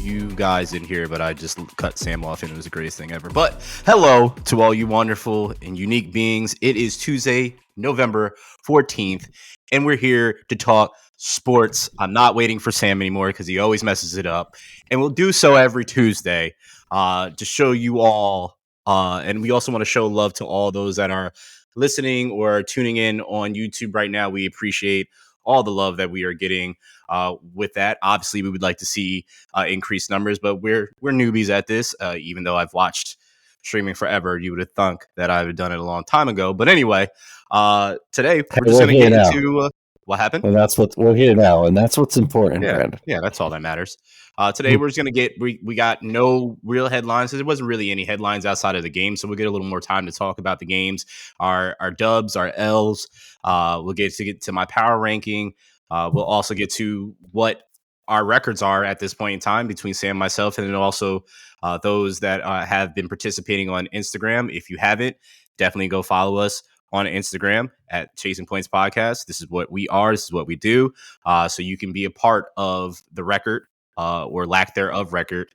you guys in here, but I just cut Sam off and it was the greatest thing ever. But hello to all you wonderful and unique beings. It is Tuesday, November 14th, and we're here to talk sports. I'm not waiting for Sam anymore because he always messes it up. And we'll do so every Tuesday to show you all. And we also want to show love to all those that are listening or tuning in on YouTube right now. We appreciate all the love that we are getting with that. Obviously, we would like to see increased numbers, but we're newbies at this. Even though I've watched streaming forever, you would have thunk that I would have done it a long time ago. But anyway, today we're just going to get into what happened. And that's what we're here now, and that's what's important, yeah, Brandon. Yeah, that's all that matters. Today we're just going to get we got no real headlines. There wasn't really any headlines outside of the game, so we'll get a little more time to talk about the games, our dubs, our L's. We'll get to my power ranking. We'll also get to what our records are at this point in time between Sam and myself, and then also those that have been participating on Instagram. If you haven't, definitely go follow us on Instagram at Chasing Points Podcast. This is what we are. This is what we do. So you can be a part of the record or lack thereof record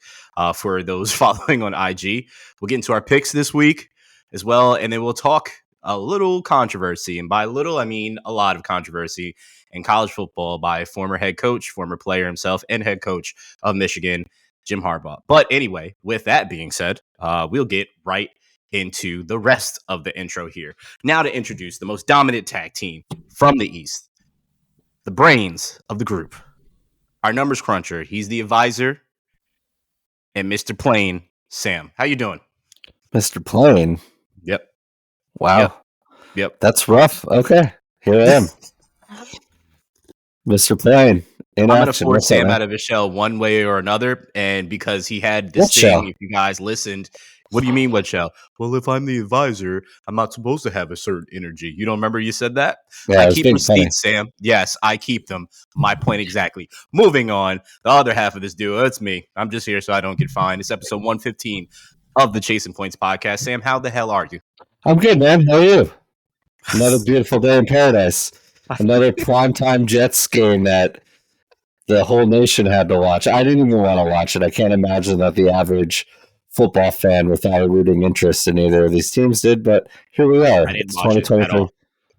for those following on IG. We'll get into our picks this week as well, and then we'll talk a little controversy. And by little, I mean a lot of controversy in college football by former head coach, former player himself, and head coach of Michigan, Jim Harbaugh. But anyway, with that being said, we'll get right into the rest of the intro here. Now to introduce the most dominant tag team from the East, the brains of the group, our numbers cruncher. He's the advisor, and Mr. Plain, Sam. How you doing? Mr. Plain? Yep. Wow. Yep. That's rough. Okay. Here I am. Mr. Plain. I'm going to force Sam out of his shell one way or another, and because he had this thing, if you guys listened, what do you mean, what shell? Well, if I'm the advisor, I'm not supposed to have a certain energy. You don't remember you said that? Yeah, I keep receipts, Sam. Yes, I keep them. My point exactly. Moving on, the other half of this duo, it's me. I'm just here so I don't get fined. It's episode 115 of the Chasing Points podcast. Sam, how the hell are you? I'm good, man. How are you? Another beautiful day in paradise. Another primetime Jets game that the whole nation had to watch. I didn't even want to watch it. I can't imagine that the average football fan without a rooting interest in either of these teams did, but here we are. I didn't watch it at all.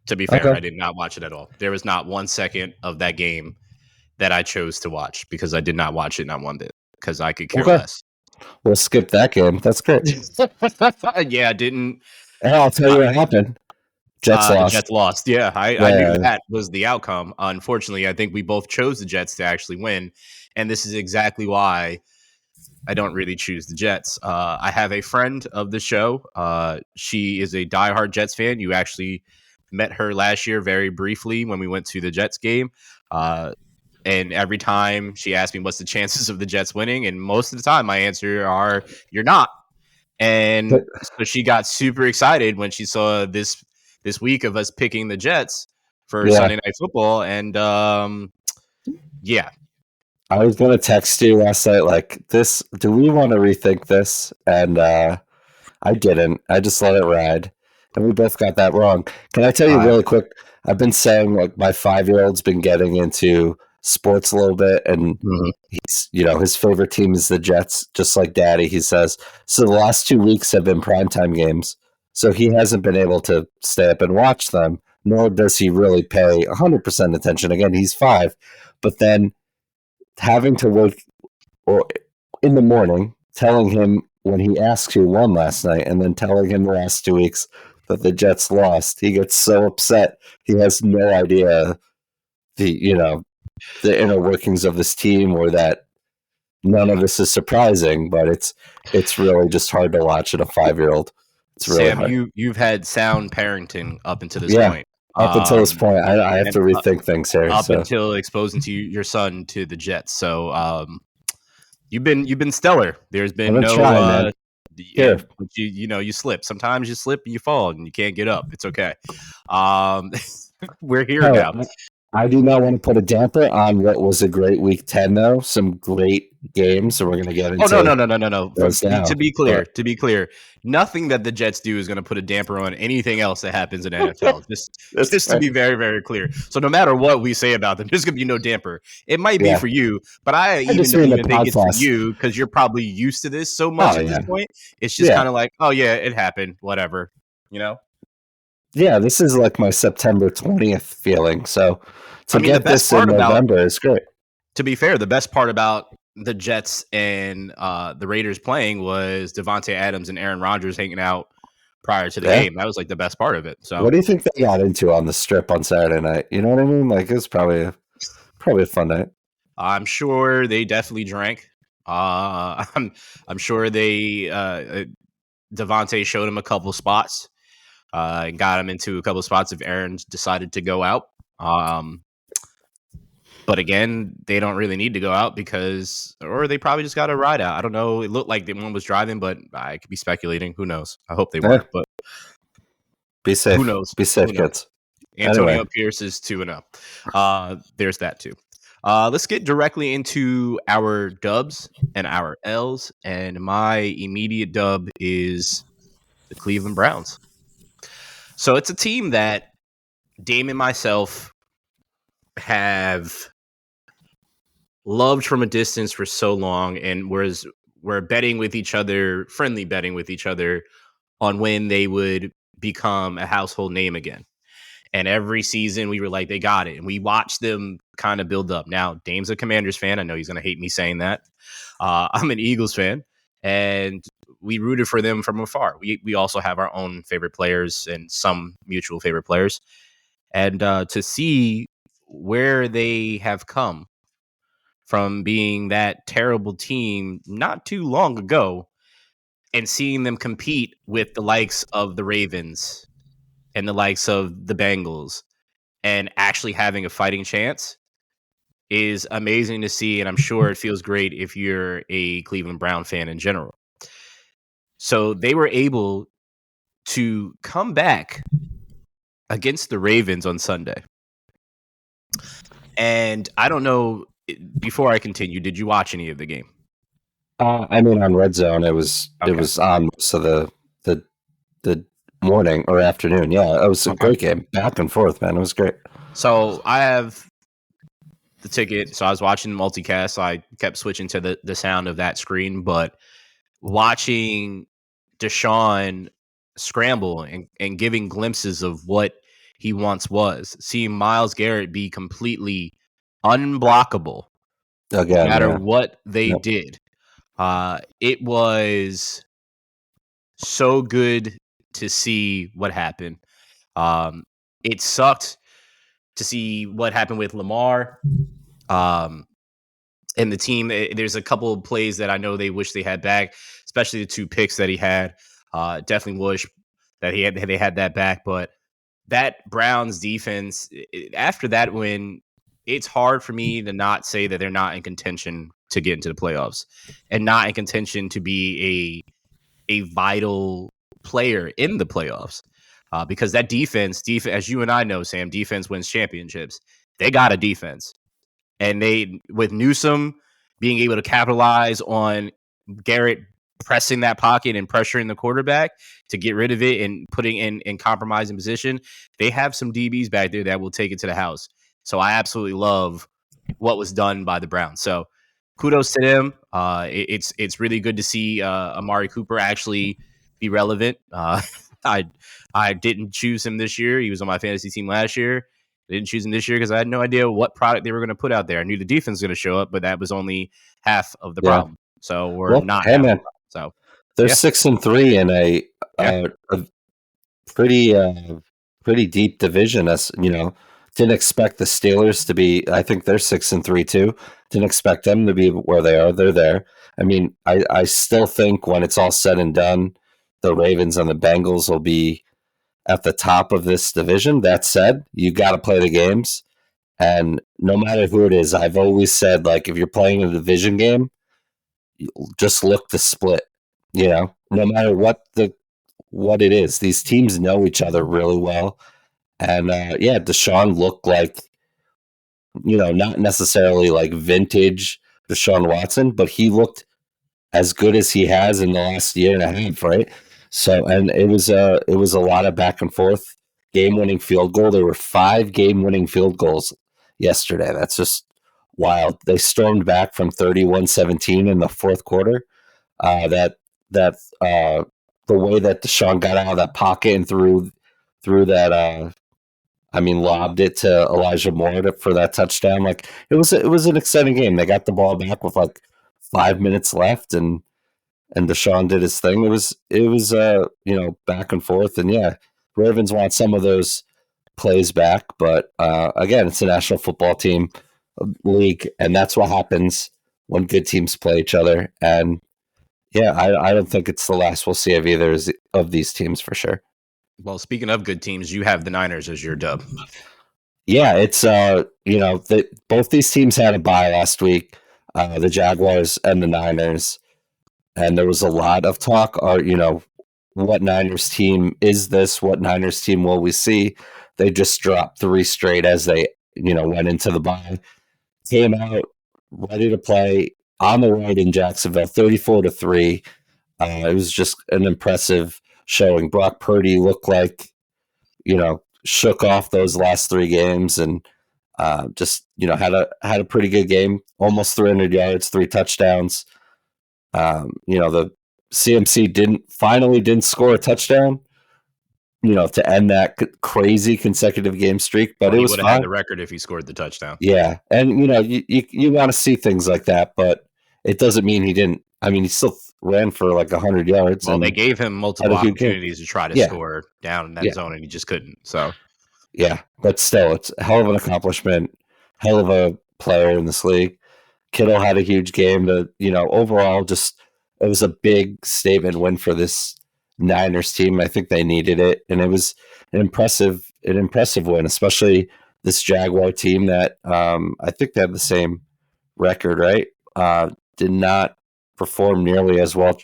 To be fair, I did not watch it at all. There was not 1 second of that game that I chose to watch because I did not watch it, not one bit, because I could care less. We'll skip that game. That's great. Yeah, I didn't. And I'll tell you what happened. Jets lost. Jets lost. Yeah, I knew that was the outcome. Unfortunately, I think we both chose the Jets to actually win, and this is exactly why I don't really choose the Jets. I have a friend of the show. She is a diehard Jets fan. You actually met her last year very briefly when we went to the Jets game. And every time she asked me what's the chances of the Jets winning, and most of the time my answer are you're not. And so she got super excited when she saw this week of us picking the Jets for Sunday Night Football. And I was going to text you last night like this. Do we want to rethink this? And I didn't. I just let it ride. And we both got that wrong. Can I tell you really quick? I've been saying like my 5-year-old's been getting into sports a little bit, and he's, his favorite team is the Jets, just like Daddy. He says so. The last 2 weeks have been primetime games, so he hasn't been able to stay up and watch them. Nor does he really pay 100% attention. Again, he's 5, but then having to wake or in the morning, telling him when he asks who won last night, and then telling him the last 2 weeks that the Jets lost, he gets so upset. He has no idea the inner workings of this team, or that none of this is surprising. But it's really just hard to watch at a 5-year-old. It's really Sam, hard. You've had sound parenting up until this point. Up until this point, I have to rethink things here. Until exposing to your son to the Jets, so you've been stellar. There's been no but you slip. Sometimes you slip and you fall and you can't get up. It's okay. We're here now. I do not want to put a damper on what was a great week 10, though. Some great games, so we're going to get into. Oh no. Those now, to be clear, nothing that the Jets do is going to put a damper on anything else that happens in NFL. Just to be very, very clear. So no matter what we say about them, there's going to be no damper. It might be for you, but I even don't even think it's for you because you're probably used to this so much at this point. It's just kind of like, oh yeah, it happened, whatever, you know. Yeah, this is like my September 20th feeling. So to get this in November is great. To be fair, the best part about the Jets and the Raiders playing was Davante Adams and Aaron Rodgers hanging out prior to the game. That was like the best part of it. So, what do you think they got into on the strip on Saturday night? You know what I mean? Like, it was probably a fun night. I'm sure they definitely drank. I'm sure they Davante showed him a couple spots. And got him into a couple of spots if Aaron decided to go out. But again, they don't really need to go out or they probably just got a ride out. I don't know. It looked like the one was driving, but I could be speculating. Who knows? I hope they weren't. But be safe. Who knows? Be safe, kids. Antonio Pierce is 2-0. There's that too. Let's get directly into our dubs and our L's. And my immediate dub is the Cleveland Browns. So it's a team that Dame and myself have loved from a distance for so long, and we're betting with each other, friendly betting with each other on when they would become a household name again. And every season we were like, they got it. And we watched them kind of build up. Now, Dame's a Commanders fan. I know he's going to hate me saying that. I'm an Eagles fan. And we rooted for them from afar. We also have our own favorite players and some mutual favorite players. And to see where they have come from being that terrible team not too long ago and seeing them compete with the likes of the Ravens and the likes of the Bengals and actually having a fighting chance is amazing to see. And I'm sure it feels great if you're a Cleveland Brown fan in general. So they were able to come back against the Ravens on Sunday. And I don't know, before I continue, did you watch any of the game? I mean, on Red Zone, it was on so the morning or afternoon. Yeah, it was a great game, back and forth, man. It was great. So I have the ticket, so I was watching the multicast. So I kept switching to the sound of that screen, but watching Deshaun scramble and giving glimpses of what he once was, seeing Myles Garrett be completely unblockable no matter what they did. It was so good to see what happened. It sucked to see what happened with Lamar and the team. There's a couple of plays that I know they wish they had back, especially the 2 picks that he had. Definitely wish that they had that back. But that Browns defense, after that win, it's hard for me to not say that they're not in contention to get into the playoffs and not in contention to be a vital player in the playoffs. Because that defense, as you and I know, Sam, defense wins championships. They got a defense. And they, with Newsome being able to capitalize on Garrett pressing that pocket and pressuring the quarterback to get rid of it and putting in compromising position, they have some DBs back there that will take it to the house. So I absolutely love what was done by the Browns. So kudos to them. It's really good to see Amari Cooper actually be relevant. I didn't choose him this year. He was on my fantasy team last year. I didn't choose him this year because I had no idea what product they were going to put out there. I knew the defense was going to show up, but that was only half of the problem. So we're not. Hey, man. So they're 6-3 in a pretty deep division. As you know, didn't expect the Steelers to be. I think they're 6-3 too. Didn't expect them to be where they are. They're there. I mean, I still think when it's all said and done, the Ravens and the Bengals will be at the top of this division. That said, you got to play the games. And no matter who it is, I've always said, like, if you're playing a division game, just look the split, you know, no matter what it is. These teams know each other really well. And, Deshaun looked like not necessarily like vintage Deshaun Watson, but he looked as good as he has in the last year and a half, right? So, and it was a lot of back and forth, game winning field goal. There were 5 game winning field goals yesterday. That's just wild. They stormed back from 31-17 in the fourth quarter. That the way that Deshaun got out of that pocket and threw that lobbed it to Elijah Moore for that touchdown. Like it was an exciting game. They got the ball back with like 5 minutes left, and Deshaun did his thing. It was back and forth, and yeah, Ravens want some of those plays back, but again, it's a National Football Team league, and that's what happens when good teams play each other. And yeah, I don't think it's the last we'll see of either of these teams for sure. Well, speaking of good teams, you have the Niners as your dub. Yeah, it's both these teams had a bye last week, the Jaguars and the Niners, and there was a lot of talk. What Niners team is this? What Niners team will we see? They just dropped 3 straight as they went into the bye, came out ready to play on the road in Jacksonville, 34-3. It was just an impressive showing. Brock Purdy looked like shook off those last 3 games and just had a pretty good game, almost 300 yards, 3 touchdowns. The CMC didn't score a touchdown, to end that crazy consecutive game streak, but it was would have had the record if he scored the touchdown. Yeah, and you want to see things like that, but it doesn't mean he didn't. I mean, he still ran for like 100 yards. Well, they gave him multiple opportunities to try to score down in that zone, and he just couldn't. So, yeah, but still, it's a hell of an accomplishment, hell of a player in this league. Kittle had a huge game. Overall, just it was a big statement win for this Niners team. I think they needed it, and it was an impressive win, especially this Jaguar team that I think they have the same record, right? Did not perform nearly as well.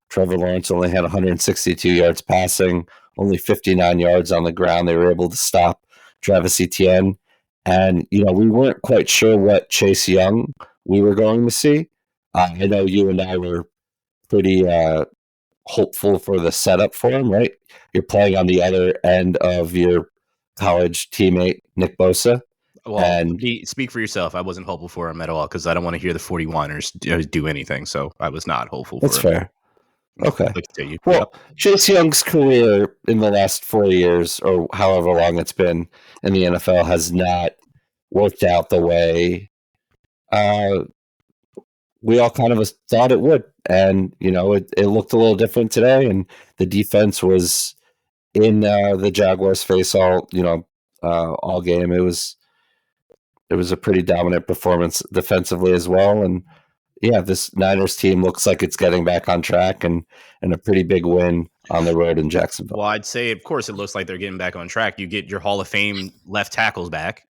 Trevor Lawrence only had 162 yards passing, only 59 yards on the ground. They were able to stop Travis Etienne. And, we weren't quite sure what Chase Young we were going to see. I know you and I were pretty hopeful for the setup for him, right? You're playing on the other end of your college teammate, Nick Bosa. Well, and speak for yourself. I wasn't hopeful for him at all because I don't want to hear the 49ers do anything. So I was not hopeful for him. That's fair. Okay. Continue. Well, Chase Young's career in the last 4 years, or however long it's been in the NFL, has not worked out the way we all kind of thought it would. And, it looked a little different today, and the defense was in the Jaguars' face all game. It was a pretty dominant performance defensively as well. And yeah, this Niners team looks like it's getting back on track and a pretty big win on the road in Jacksonville. Well, I'd say, of course, it looks like they're getting back on track. You get your Hall of Fame left tackles back,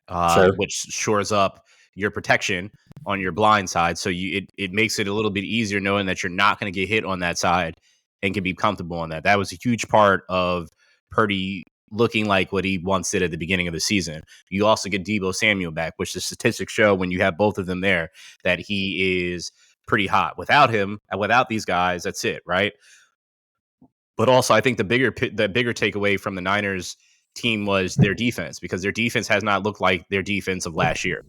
which shores up your protection on your blind side. So it makes it a little bit easier knowing that you're not going to get hit on that side and can be comfortable on that. That was a huge part of Purdy looking like what he once did at the beginning of the season. You also get Deebo Samuel back, which the statistics show when you have both of them there that he is pretty hot. Without him and without these guys, that's it, right? But also, I think the bigger takeaway from the Niners team was their defense, because their defense has not looked like their defense of last year.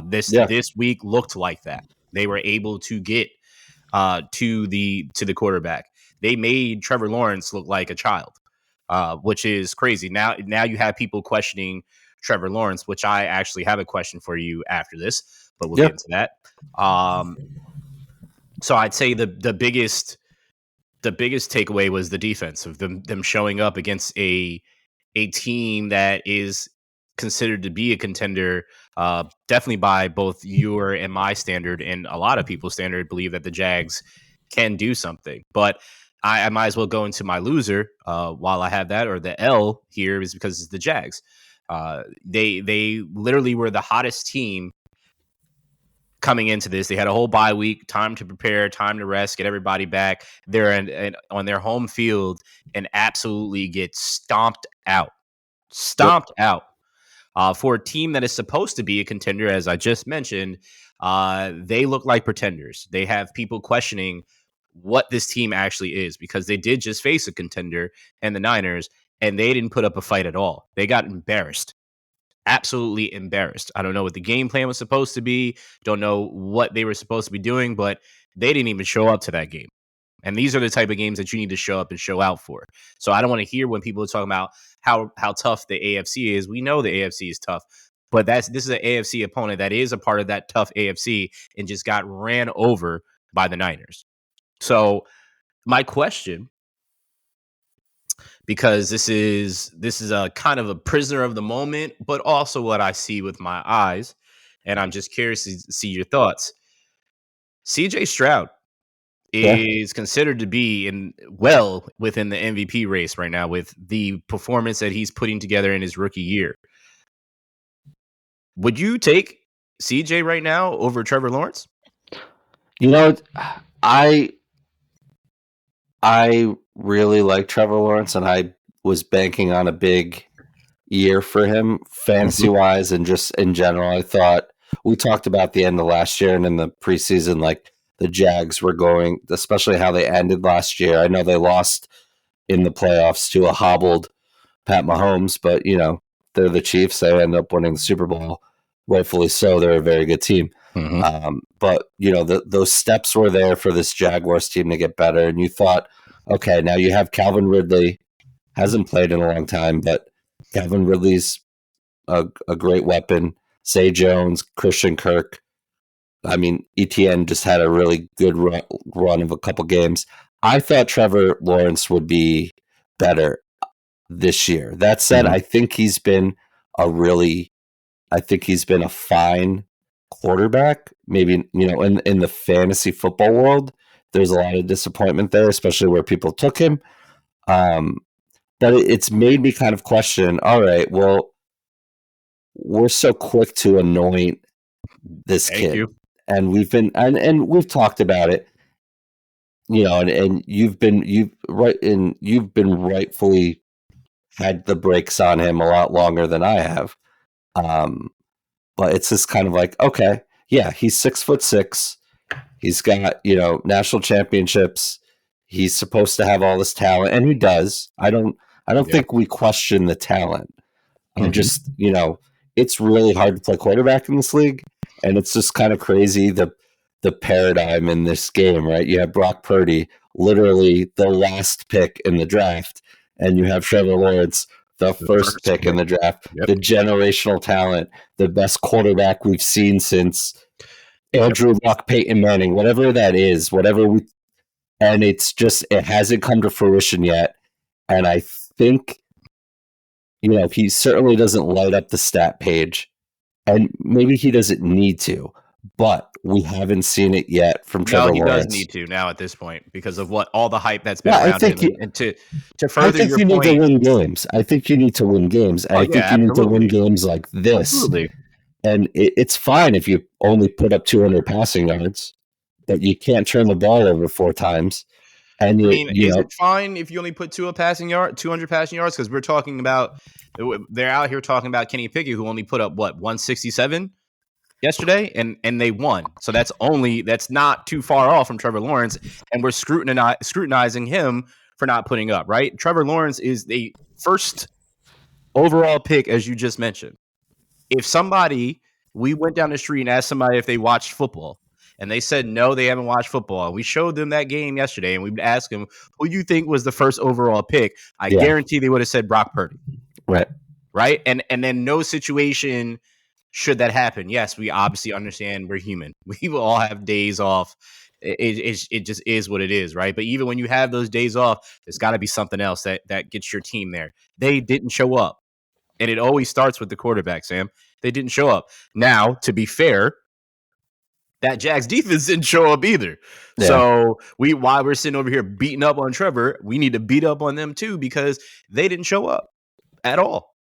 This week looked like that. They were able to get to the quarterback. They made Trevor Lawrence look like a child, which is crazy. Now you have people questioning Trevor Lawrence, which I actually have a question for you after this, but we'll get into that. So I'd say the biggest takeaway was the defense of them showing up against a team that is considered to be a contender, definitely by both your and my standard, and a lot of people's standard, believe that the Jags can do something. But I might as well go into my loser while I have that, or the L here, is because it's the Jags. They literally were the hottest team coming into this. They had a whole bye week, time to prepare, time to rest, get everybody back. They're on their home field and absolutely get stomped out. For a team that is supposed to be a contender, as I just mentioned, they look like pretenders. They have people questioning what this team actually is because they did just face a contender and the Niners, and they didn't put up a fight at all. They got embarrassed. Absolutely embarrassed. I don't know what the game plan was supposed to be. Don't know what they were supposed to be doing, but they didn't even show up to that game. And these are the type of games that you need to show up and show out for. So I don't want to hear when people are talking about how tough the AFC is. We know the AFC is tough, but this is an AFC opponent that is a part of that tough AFC and just got ran over by the Niners. So my question, because this is a kind of a prisoner of the moment, but also what I see with my eyes, and I'm just curious to see your thoughts. CJ Stroud is considered to be well within the MVP race right now with the performance that he's putting together in his rookie year. Would you take CJ right now over Trevor Lawrence? You know, I really like Trevor Lawrence, and I was banking on a big year for him fantasy-wise and just in general. I thought we talked about the end of last year and in the preseason, like the Jags were going, especially how they ended last year. I know they lost in the playoffs to a hobbled Pat Mahomes, but, you know, they're the Chiefs. They end up winning the Super Bowl. Rightfully so. They're a very good team. Mm-hmm. But, you know, those steps were there for this Jaguars team to get better. And you thought, okay, now you have Calvin Ridley. Hasn't played in a long time, but Calvin Ridley's a great weapon. Zay Jones, Christian Kirk. I mean, ETN just had a really good run of a couple games. I thought Trevor Lawrence would be better this year. That said, I think he's been a fine quarterback. Maybe, you know, in the fantasy football world, there's a lot of disappointment there, especially where people took him. But it's made me kind of question, all right, well, we're so quick to anoint this kid. And we've been and we've talked about it, you know, and you've been rightfully had the brakes on him a lot longer than I have. But it's just kind of like, okay, yeah, he's 6'6". He's got, you know, national championships. He's supposed to have all this talent, and he does. I don't think we question the talent. Just, you know, it's really hard to play quarterback in this league, and it's just kind of crazy the paradigm in this game, right? You have Brock Purdy, literally the last pick in the draft, and you have Trevor Lawrence, the first pick in the draft, the generational talent, the best quarterback we've seen since Andrew Luck, Peyton Manning, whatever that is, and it's just, it hasn't come to fruition yet. And I think, you know, he certainly doesn't light up the stat page, and maybe he doesn't need to, but we haven't seen it yet from Trevor Lawrence. No, he does need to now at this point because of all the hype that's been around him. And to further your point, need to win games. I think you need to win games. And I think you need to win games like this. Absolutely. And it's fine if you only put up 200 passing yards, but you can't turn the ball over 4 times. And is it fine if you only put 200 passing yards? Because we're talking about, they're out here talking about Kenny Pickett, who only put up 167 yesterday, and they won. So that's not too far off from Trevor Lawrence, and we're scrutinizing him for not putting up, right? Trevor Lawrence is the first overall pick, as you just mentioned. If we went down the street and asked somebody if they watched football, and they said no, they haven't watched football, and we showed them that game yesterday, and we would ask them, who you think was the first overall pick? I guarantee they would have said Brock Purdy. Right? And then no situation should that happen. Yes, we obviously understand we're human. We will all have days off. It just is what it is, right? But even when you have those days off, there's got to be something else that gets your team there. They didn't show up. And it always starts with the quarterback, Sam. They didn't show up. Now, to be fair, that Jags defense didn't show up either. Yeah. So while we're sitting over here beating up on Trevor, we need to beat up on them too, because they didn't show up at all.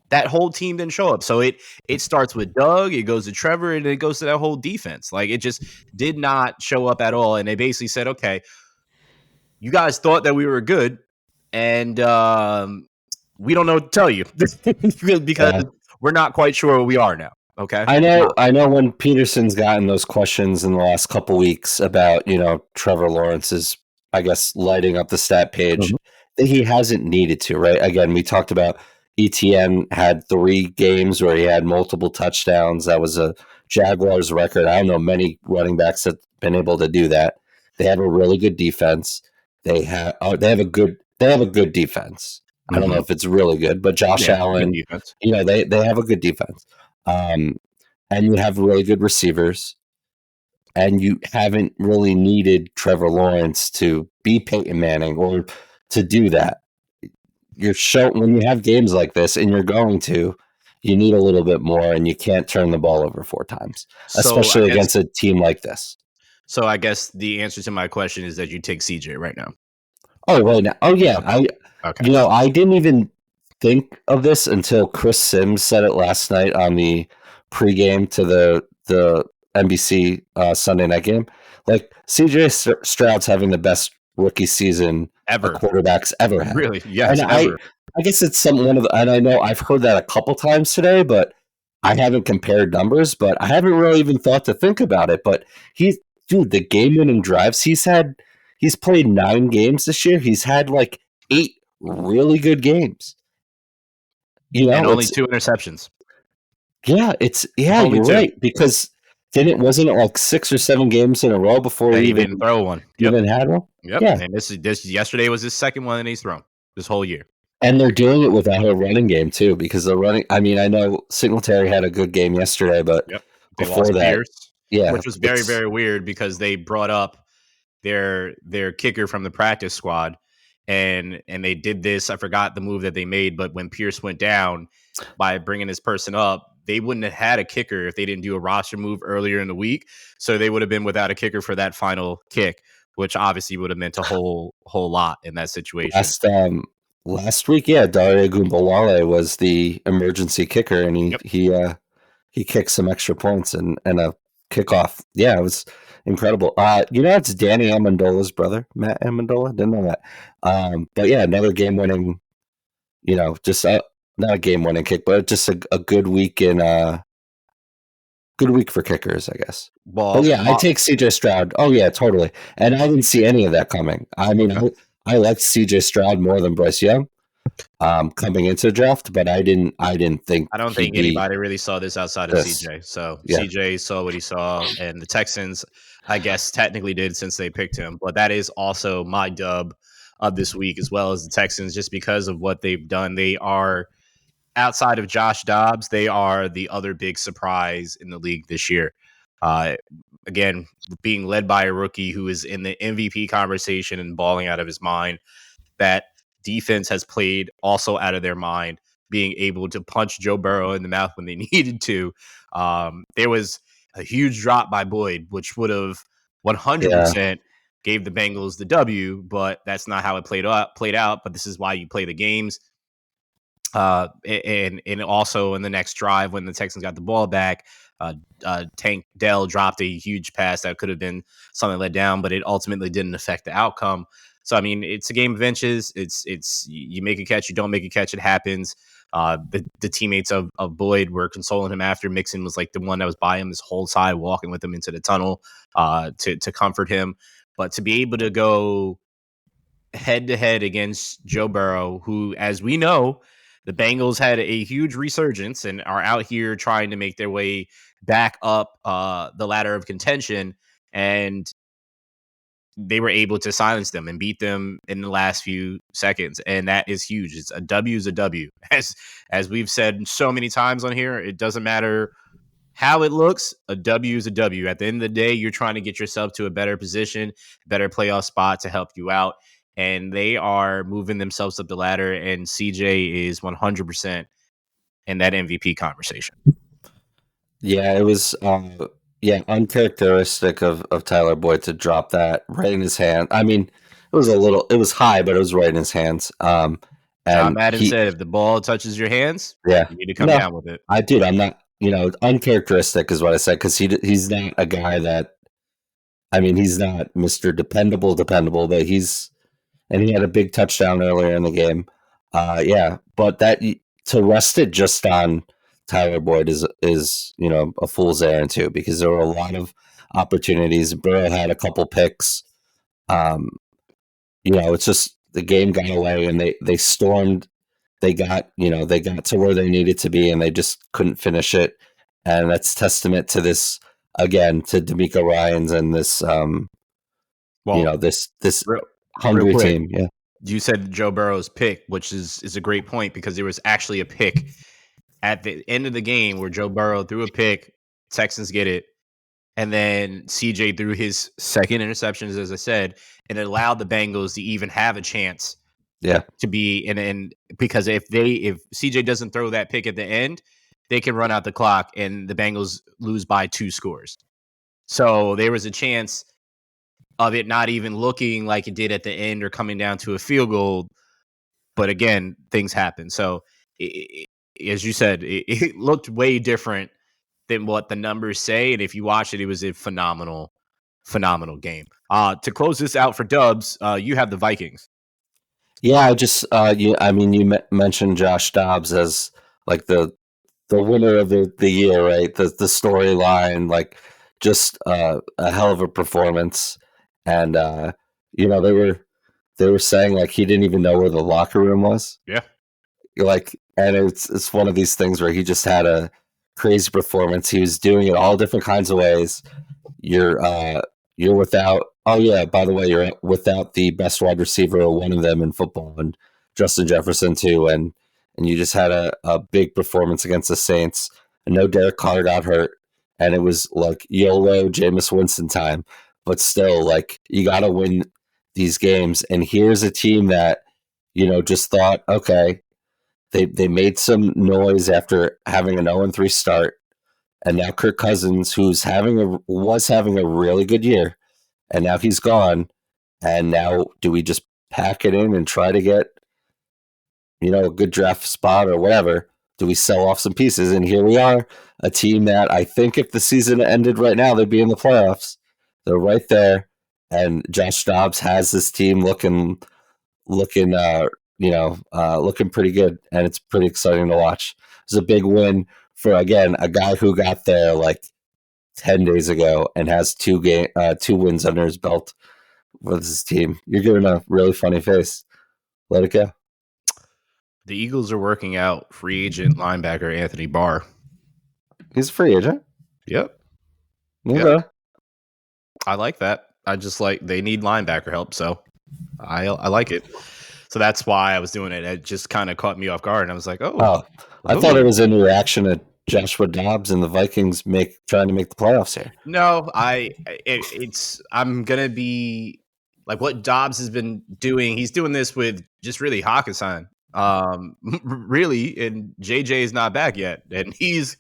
That whole team didn't show up. So it starts with Doug, it goes to Trevor, and it goes to that whole defense. Like, it just did not show up at all. And they basically said, okay, you guys thought that we were good, and we don't know what to tell you because we're not quite sure where we are now. Okay. I know when Peterson's gotten those questions in the last couple weeks about, Trevor Lawrence's, I guess, lighting up the stat page, that he hasn't needed to, right? Again, we talked about ETN had 3 games where he had multiple touchdowns. That was a Jaguars record. I don't know many running backs that have been able to do that. They have a really good defense. They have a good defense. I don't know if it's really good, but Josh Allen, they have a good defense. And you have really good receivers, and you haven't really needed Trevor Lawrence to be Peyton Manning or to do that. When you have games like this, and you need a little bit more, and you can't turn the ball over 4 times, especially against a team like this. So I guess the answer to my question is that you take CJ right now. Oh, right now. Oh, yeah. Okay. I didn't even think of this until Chris Sims said it last night on the pregame to the NBC Sunday night game. Like, CJ Stroud's having the best rookie season ever quarterbacks ever had. Really? Yes, and ever. I guess it's and I know I've heard that a couple times today, but I haven't compared numbers, but I haven't really even thought to think about it. But the game-winning drives he's played 9 games this year. He's had like 8 really good games. And only 2 interceptions. Yeah, you're right. Because wasn't it like 6 or 7 games in a row before he even didn't throw one? Even had one? Yep. Yeah. And this yesterday was his second one that he's thrown this whole year. And they're doing it without a running game too, because the running. I mean, I know Singletary had a good game yesterday, but before that, Pierce, which was very, very weird because they brought up their kicker from the practice squad, and they did this. I forgot the move that they made, but when Pierce went down by bringing this person up, they wouldn't have had a kicker if they didn't do a roster move earlier in the week. So they would have been without a kicker for that final kick, which obviously would have meant a whole lot in that situation. Last week, Dare Ogunbowale was the emergency kicker, and he kicked some extra points and a kickoff. Yeah, it was incredible. It's Danny Amendola's brother, Matt Amendola. Didn't know that. But yeah, another game-winning. Just not a game-winning kick, but just a good week good week for kickers, I guess. I take CJ Stroud. Oh yeah, totally. And I didn't see any of that coming. I mean, I liked CJ Stroud more than Bryce Young coming into the draft, but I don't think anybody really saw this outside of CJ. So CJ saw what he saw, and the Texans, I guess, technically did since they picked him. But that is also my dub of this week, as well as the Texans, just because of what they've done. They are, outside of Josh Dobbs, they are the other big surprise in the league this year. Again, being led by a rookie who is in the MVP conversation and balling out of his mind. That defense has played also out of their mind, being able to punch Joe Burrow in the mouth when they needed to. There was a huge drop by Boyd, which would have 100% gave the Bengals the W, but that's not how it played out. But this is why you play the games. And also in the next drive when the Texans got the ball back, Tank Dell dropped a huge pass that could have been something let down, but it ultimately didn't affect the outcome. So, I mean, it's a game of inches. It's you make a catch, you don't make a catch, it happens. The teammates of Boyd were consoling him after. Mixon was like the one that was by him this whole side, walking with him into the tunnel to comfort him. But to be able to go head-to-head against Joe Burrow, who, as we know, the Bengals had a huge resurgence and are out here trying to make their way back up the ladder of contention, and they were able to silence them and beat them in the last few seconds, and that is huge. It's a W is a W. As we've said so many times on here, it doesn't matter how it looks, a W is a W. At the end of the day, you're trying to get yourself to a better position, better playoff spot to help you out. And they are moving themselves up the ladder, and CJ is 100% in that MVP conversation. Yeah, it was uncharacteristic of Tyler Boyd to drop that right in his hand. I mean, it was high, but it was right in his hands. And John Madden said, if the ball touches your hands, you need to come down with it. I'm not, uncharacteristic is what I said, because he's not a guy that, I mean, he's not Mr. Dependable, but and he had a big touchdown earlier in the game. But that to rest it just on Tyler Boyd is a fool's errand too, because there were a lot of opportunities. Burrow had a couple picks. It's just the game got away, and they stormed. They got to where they needed to be, and they just couldn't finish it. And that's testament to this again, to DeMeco Ryans and this this hungry team. Yeah. You said Joe Burrow's pick, which is a great point, because there was actually a pick at the end of the game where Joe Burrow threw a pick, Texans get it, and then CJ threw his second interceptions, as I said, and it allowed the Bengals to even have a chance. Yeah. To be and because if CJ doesn't throw that pick at the end, they can run out the clock and the Bengals lose by 2 scores. So there was a chance of it not even looking like it did at the end or coming down to a field goal. But again, things happen. So as you said, it looked way different than what the numbers say. And if you watch it, it was a phenomenal game. To close this out for Dubs, you have the Vikings. Yeah, I just you mentioned Josh Dobbs as like the winner of the year, right? The storyline, like just a hell of a performance, and they were saying like he didn't even know where the locker room was. Yeah, and it's one of these things where he just had a crazy performance. He was doing it all different kinds of ways. You're without. Oh yeah, by the way, you're without the best wide receiver, or one of them in football, and Justin Jefferson too, and you just had a big performance against the Saints. And no Derek Carr got hurt, and it was like YOLO Jameis Winston time. But still, like, you got to win these games. And here's a team that just thought, okay, they made some noise after having an 0-3 start, and now Kirk Cousins, who's was having a really good year, and now he's gone. And now, do we just pack it in and try to get, a good draft spot or whatever? Do we sell off some pieces? And here we are, a team that I think if the season ended right now, they'd be in the playoffs. They're right there. And Josh Dobbs has this team looking pretty good. And it's pretty exciting to watch. It's a big win for, again, a guy who got there like 10 days ago and has 2 wins under his belt with his team. You're giving a really funny face. Let it go. The Eagles are working out free agent linebacker Anthony Barr. He's a free agent? Yep. Okay. Yep. I like that. I just like, they need linebacker help, so I like it. So that's why I was doing it. It just kind of caught me off guard, and I was like, I thought it was in reaction to Joshua Dobbs and the Vikings trying to make the playoffs here. No, I'm gonna be like what Dobbs has been doing. He's doing this with just really Hawkinson, really, and JJ is not back yet, and he's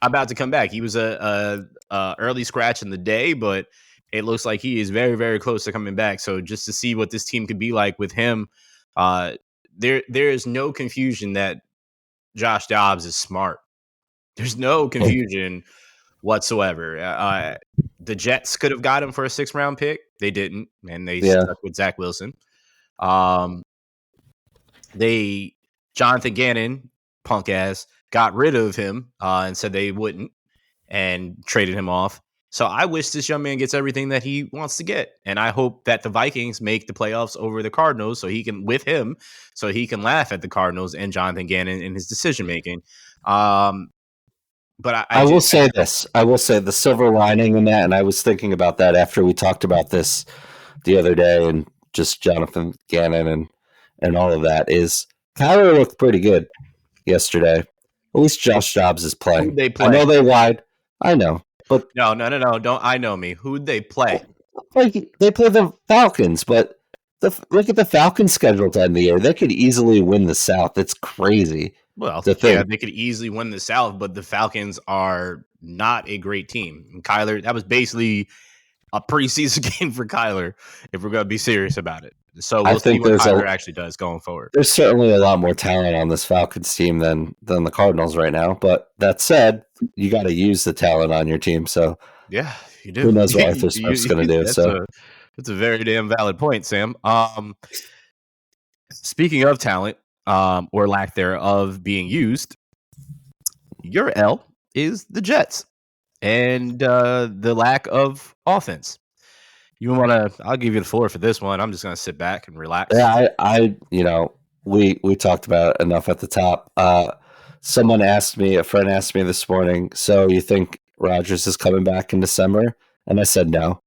about to come back. He was a early scratch in the day, but it looks like he is very, very close to coming back. So just to see what this team could be like with him, there is no confusion that Josh Dobbs is smart. There's no confusion whatsoever. The Jets could have got him for a 6th round pick. They didn't, and they stuck with Zach Wilson. Jonathan Gannon, punk ass, got rid of him and said they wouldn't, and traded him off. So I wish this young man gets everything that he wants to get, and I hope that the Vikings make the playoffs over the Cardinals, so he can laugh at the Cardinals and Jonathan Gannon in his decision making. But I will say this. I will say the silver lining in that, and I was thinking about that after we talked about this the other day, and just Jonathan Gannon and all of that, is Kyler looked pretty good yesterday. At least Josh Dobbs is playing. Who'd they play? I know they lied. I know. But no. Don't I know me? Who'd they play? Like, they play the Falcons, but look at the Falcons' schedule to end the year. They could easily win the South. It's crazy. Well, they could easily win the South, but the Falcons are not a great team. And Kyler, that was basically a preseason game for Kyler, if we're going to be serious about it. So we'll see what Kyler actually does going forward. There's certainly a lot more talent on this Falcons team than the Cardinals right now. But that said, you got to use the talent on your team. So yeah, you do. Who knows what Arthur Smith's going to do? That's a very damn valid point, Sam. Speaking of talent, or lack thereof being used, your L is the Jets and the lack of offense. You want to? I'll give you the floor for this one. I'm just going to sit back and relax. Yeah, we talked about it enough at the top. A friend asked me this morning, so you think Rodgers is coming back in December? And I said no.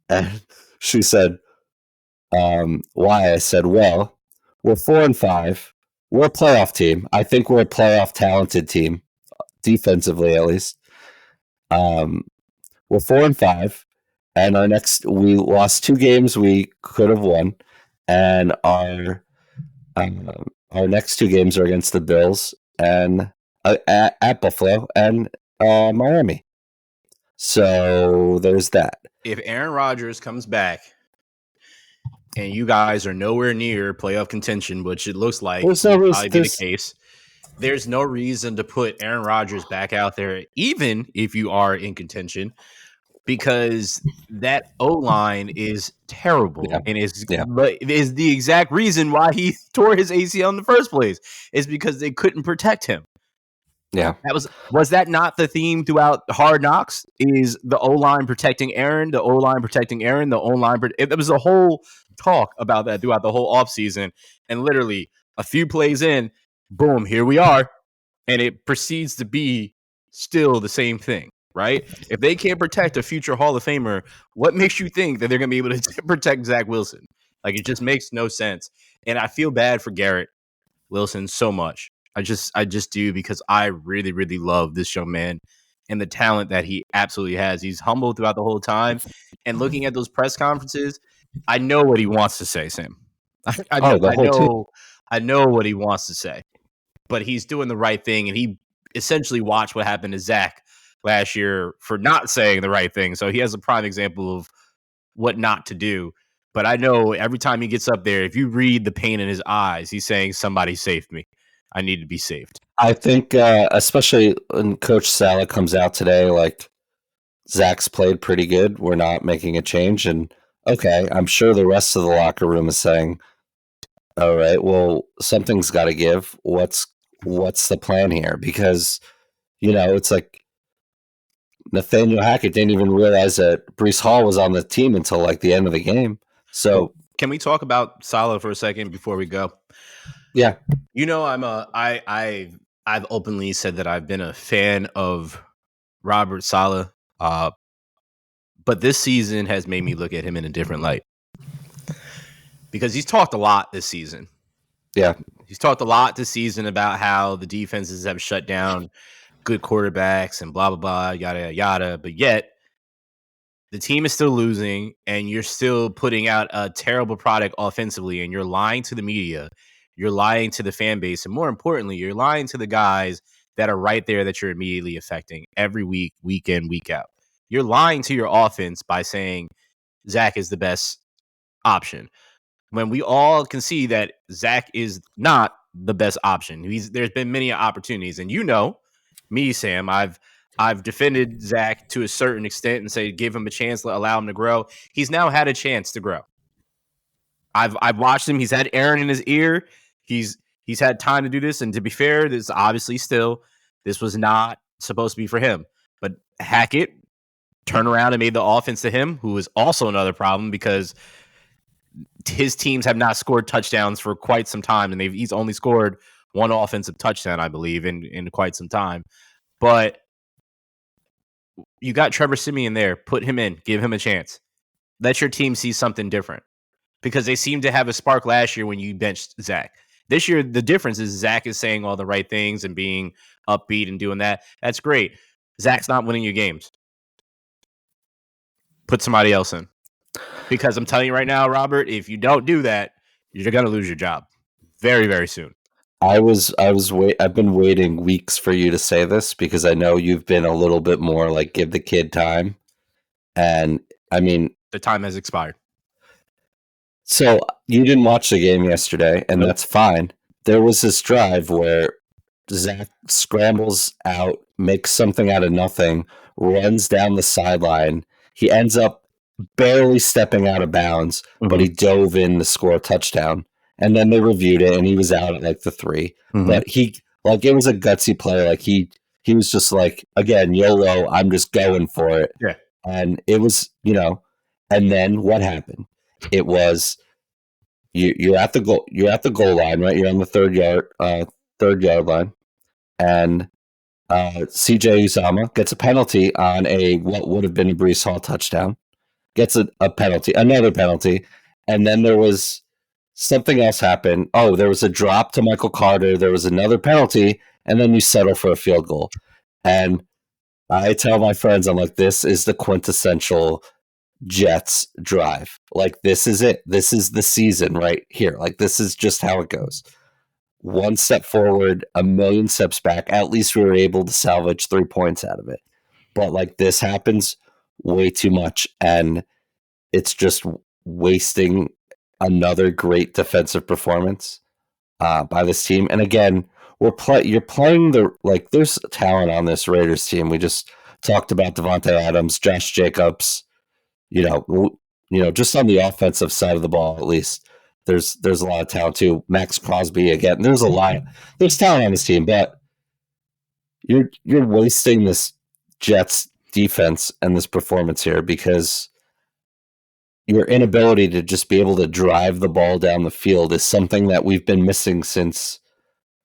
And she said, why? I said, well, we're 4-5. We're a playoff team. I think we're a playoff talented team, defensively at least. We're 4-5, and we lost 2 games we could have won, and our next 2 games are against the Bills and at Buffalo and Miami. So there's that. If Aaron Rodgers comes back and you guys are nowhere near playoff contention, which it looks like There's no reason, be the case, there's no reason to put Aaron Rodgers back out there, even if you are in contention, because that O-line is terrible and is the exact reason why he tore his ACL in the first place, is because they couldn't protect him. Yeah. Was that not the theme throughout Hard Knocks? Is the O-line protecting Aaron, the O-line protecting Aaron, the O-line it was a whole talk about that throughout the whole offseason, and literally a few plays in, boom, here we are, and it proceeds to be still the same thing, right? If they can't protect a future Hall of Famer, what makes you think that they're going to be able to protect Zach Wilson? Like, it just makes no sense, and I feel bad for Garrett Wilson so much. I just do, because I really, really love this young man and the talent that he absolutely has. He's humble throughout the whole time, and looking at those press conferences, I know what he wants to say, Sam. I know what he wants to say, but he's doing the right thing, and he essentially watched what happened to Zach last year for not saying the right thing. So he has a prime example of what not to do. But I know every time he gets up there, if you read the pain in his eyes, he's saying, somebody saved me. I need to be saved. I think, especially when Coach Saleh comes out today, like, Zach's played pretty good. We're not making a change. And okay, I'm sure the rest of the locker room is saying, all right, well, something's got to give. What's the plan here? Because, it's like Nathaniel Hackett didn't even realize that Breece Hall was on the team until like the end of the game. So can we talk about Saleh for a second before we go? Yeah. I've openly said that I've been a fan of Robert Saleh, but this season has made me look at him in a different light, because he's talked a lot this season. Yeah. He's talked a lot this season about how the defenses have shut down good quarterbacks and blah, blah, blah, yada, yada. But yet the team is still losing, and you're still putting out a terrible product offensively, and you're lying to the media. You're lying to the fan base. And more importantly, you're lying to the guys that are right there that you're immediately affecting every week, week in, week out. You're lying to your offense by saying Zach is the best option, when we all can see that Zach is not the best option. There's been many opportunities, and me, Sam, I've defended Zach to a certain extent and say give him a chance, allow him to grow. He's now had a chance to grow. I've watched him. He's had Aaron in his ear. He's had time to do this, and to be fair, this was not supposed to be for him. But Hackett turned around and made the offense to him, who is also another problem, because his teams have not scored touchdowns for quite some time, and he's only scored one offensive touchdown, I believe, in quite some time. But you got Trevor Siemian there. Put him in. Give him a chance. Let your team see something different, because they seemed to have a spark last year when you benched Zach. This year, the difference is Zach is saying all the right things and being upbeat and doing that. That's great. Zach's not winning your games. Put somebody else in. Because I'm telling you right now, Robert, if you don't do that, you're going to lose your job very, very soon. I've been waiting weeks for you to say this, because I know you've been a little bit more like, give the kid time. And I mean, the time has expired. So you didn't watch the game yesterday, and That's fine. There was this drive where Zach scrambles out, makes something out of nothing, runs down the sideline. He ends up barely stepping out of bounds, but he dove in to score a touchdown. And then they reviewed it, and he was out at like the 3. But it was a gutsy play. Like, he he was just like, again, YOLO, I'm just going for it. Yeah. And it was, and then what happened? It was you're at the goal line, right? You're on the 3rd yard line, and CJ Uzama gets a penalty on what would have been a Breece Hall touchdown. Gets a penalty, another penalty, and then there was something else happened. Oh, there was a drop to Michael Carter. There was another penalty, and then you settle for a field goal. And I tell my friends, I'm like, this is the quintessential Jets drive. Like, this is it. This is the season right here. Like, this is just how it goes. One step forward, a million steps back. At least we were able to salvage 3 points out of it. But like, this happens way too much, and it's just wasting another great defensive performance by this team. And again, you're playing there's talent on this Raiders team. We just talked about Devontae Adams, Josh Jacobs. Just on the offensive side of the ball, at least there's a lot of talent too. Max Crosby again. There's talent on this team, but you're wasting this Jets defense and this performance here because your inability to just be able to drive the ball down the field is something that we've been missing since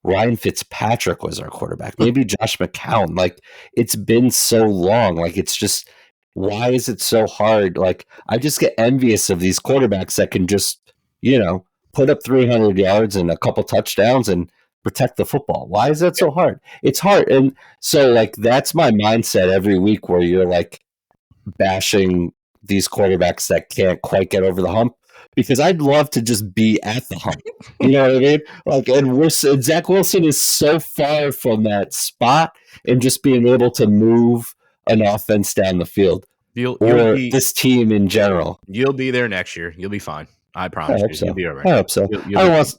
Ryan Fitzpatrick was our quarterback. Maybe Josh McCown. Like, it's been so long. Like, it's just, why is it so hard? Like, I just get envious of these quarterbacks that can just, put up 300 yards and a couple touchdowns and protect the football. Why is that so hard? It's hard. And so, like, that's my mindset every week where you're, like, bashing these quarterbacks that can't quite get over the hump, because I'd love to just be at the hump. You know what I mean? Like, and Zach Wilson is so far from that spot and just being able to move an offense down the field. This team in general. You'll be there next year. You'll be fine. I promise you. So. You'll be all right. I hope so. I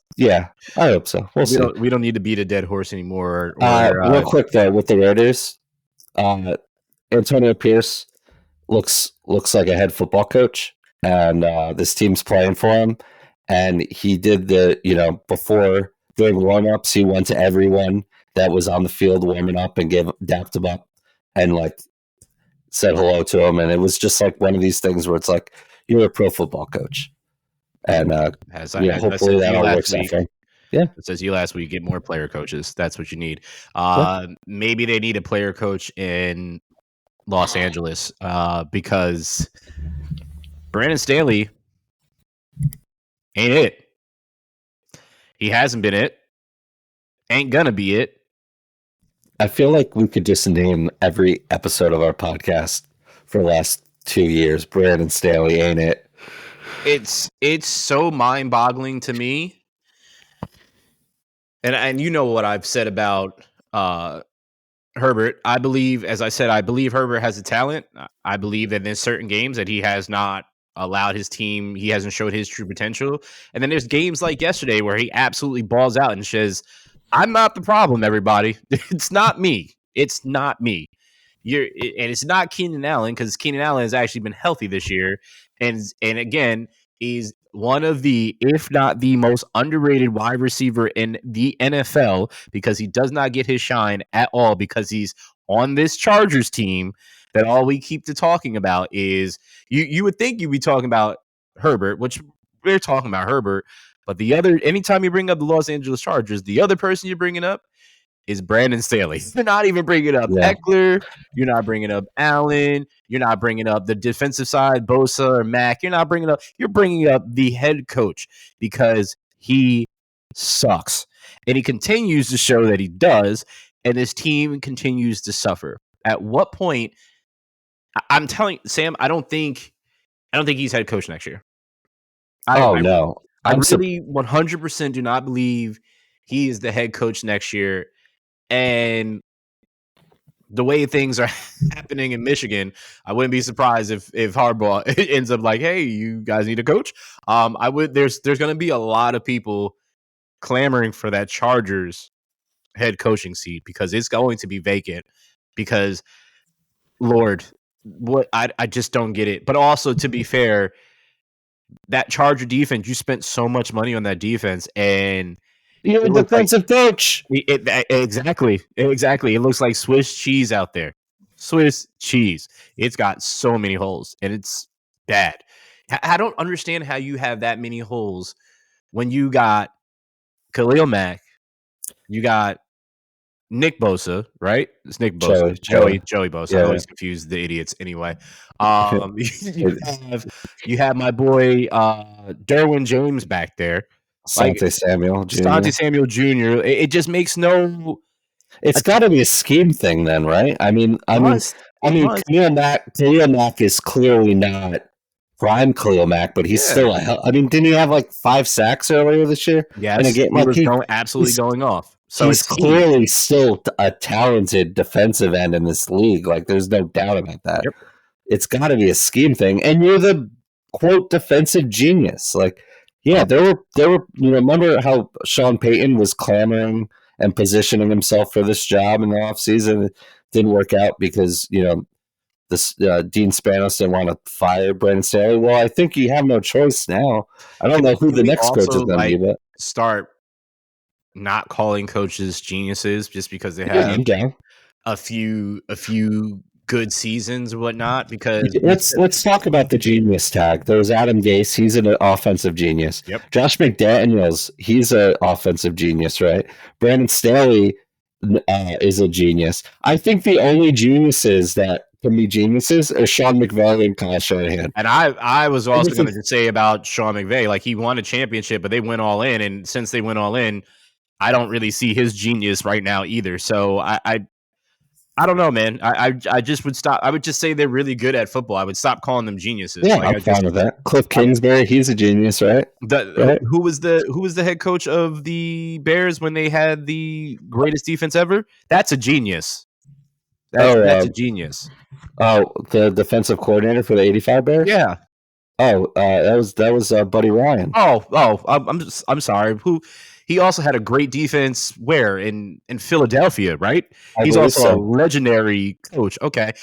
hope so. We'll see. We don't need to beat a dead horse anymore. Real quick though, with the Raiders, Antonio Pierce looks like a head football coach, and this team's playing for him. And he did before, during warm-ups, he went to everyone that was on the field warming up and dapped him up and like said hello to him. And it was just like one of these things where it's like, you're a pro football coach. And hopefully that all works out for him. Yeah. It says you last week, get more player coaches. That's what you need. Maybe they need a player coach in Los Angeles because Brandon Staley ain't it. He hasn't been it. Ain't gonna be it. I feel like we could just name every episode of our podcast for the last 2 years. Brandon Staley ain't it. It's so mind-boggling to me. And you know what I've said about Herbert. I believe Herbert has the talent. I believe that in certain games that he has not allowed his team, he hasn't showed his true potential. And then there's games like yesterday where he absolutely balls out and says, I'm not the problem, everybody. It's not me. It's not me. And it's not Keenan Allen, because Keenan Allen has actually been healthy this year. And again, is one of the, if not the most underrated wide receiver in the NFL, because he does not get his shine at all because he's on this Chargers team that all we keep talking about is, you would think you'd be talking about Herbert, which we're talking about Herbert, but anytime you bring up the Los Angeles Chargers, the other person you're bringing up is Brandon Staley. You're not even bringing up Eckler. You're not bringing up Allen. You're not bringing up the defensive side, Bosa or Mack. You're bringing up the head coach because he sucks. And he continues to show that he does, and this team continues to suffer. At what point, I'm telling Sam, I don't think he's head coach next year. No. I really 100% do not believe he is the head coach next year. And the way things are happening in Michigan, I wouldn't be surprised if Harbaugh ends up like, hey, you guys need a coach. There's going to be a lot of people clamoring for that Chargers head coaching seat because it's going to be vacant. Because, Lord, what I just don't get it. But also, to be fair, that Charger defense, you spent so much money on that defense, and You're a It looks like defensive coach. exactly. It looks like Swiss cheese out there. Swiss cheese. It's got so many holes, and it's bad. I don't understand how you have that many holes when you got Khalil Mack, you got Nick Bosa, right? It's Nick Bosa, Joey Bosa. I Yeah. always confuse the idiots anyway. You have my boy Derwin James back there, like Asante Samuel Jr. Asante Samuel Jr. It just makes no. It's got to be a scheme thing, then, right? I mean, Khalil Mack is clearly not prime Khalil Mack, but he's still didn't he have like 5 sacks earlier this year? Yes, he was absolutely going off. So he's clearly still a talented defensive end in this league. Like, there's no doubt about that. Yep. It's got to be a scheme thing, and you're the quote defensive genius. Like, yeah, there were. You remember how Sean Payton was clamoring and positioning himself for this job in the offseason? It didn't work out because this Dean Spanos didn't want to fire Brandon Staley. Well, I think you have no choice now. I don't know who the next coach is going to be, but start not calling coaches geniuses just because they have a few good seasons or whatnot. Because let's talk about the genius tag. There's Adam Gase, he's an offensive genius. Yep. Josh McDaniels, he's an offensive genius, right? Brandon Staley is a genius. I think the only geniuses that can be geniuses are Sean McVay and Kyle Shanahan. And I was also going to say about Sean McVay, like, he won a championship, but they went all in, and since they went all in, I don't really see his genius right now either. So I don't know, man. I just would stop. I would just say they're really good at football. I would stop calling them geniuses. Yeah, I'm fine with that. Cliff Kingsbury, he's a genius, right? Who was the head coach of the Bears when they had the greatest defense ever? That's a genius. That's a genius. Oh, the defensive coordinator for the '85 Bears? Yeah. Oh, that was Buddy Ryan. I'm sorry. He also had a great defense where in Philadelphia, right? He's also a legendary coach. Okay.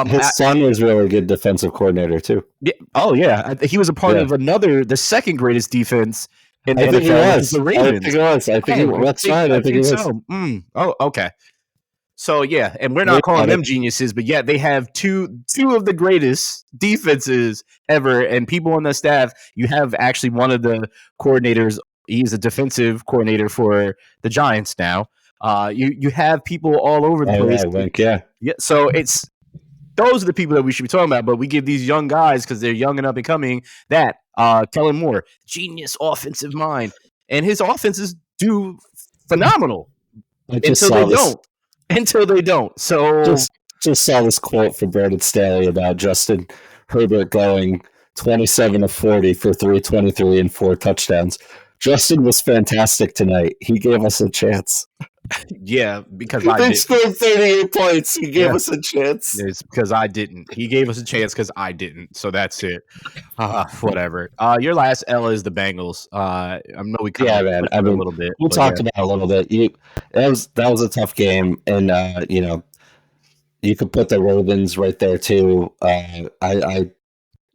His son was really a good defensive coordinator too. Yeah. Oh yeah. He was a part of the second greatest defense in the NFL. The Ravens. I think he was. That's right. I think he was. So. Oh, okay. So yeah, and we're not calling them geniuses, but yeah, they have two of the greatest defenses ever, and people on the staff. You have actually one of the coordinators. He's a defensive coordinator for the Giants now. You have people all over the place. Yeah. So those are the people that we should be talking about. But we give these young guys, because they're young and up and coming, that Kellen Moore, genius offensive mind, and his offenses do phenomenal until they don't. So just saw this quote from Brandon Staley about Justin Herbert going 27 of 40 for 323 and 4 touchdowns. Justin was fantastic tonight. He gave us a chance. Yeah, because they scored 38 points. He gave us a chance. It's because I didn't. He gave us a chance because I didn't. So that's it. Whatever. Your last L is the Bengals. I know we covered a little bit. We'll talk about it a little bit. That was a tough game, and you could put the Ravens right there too. I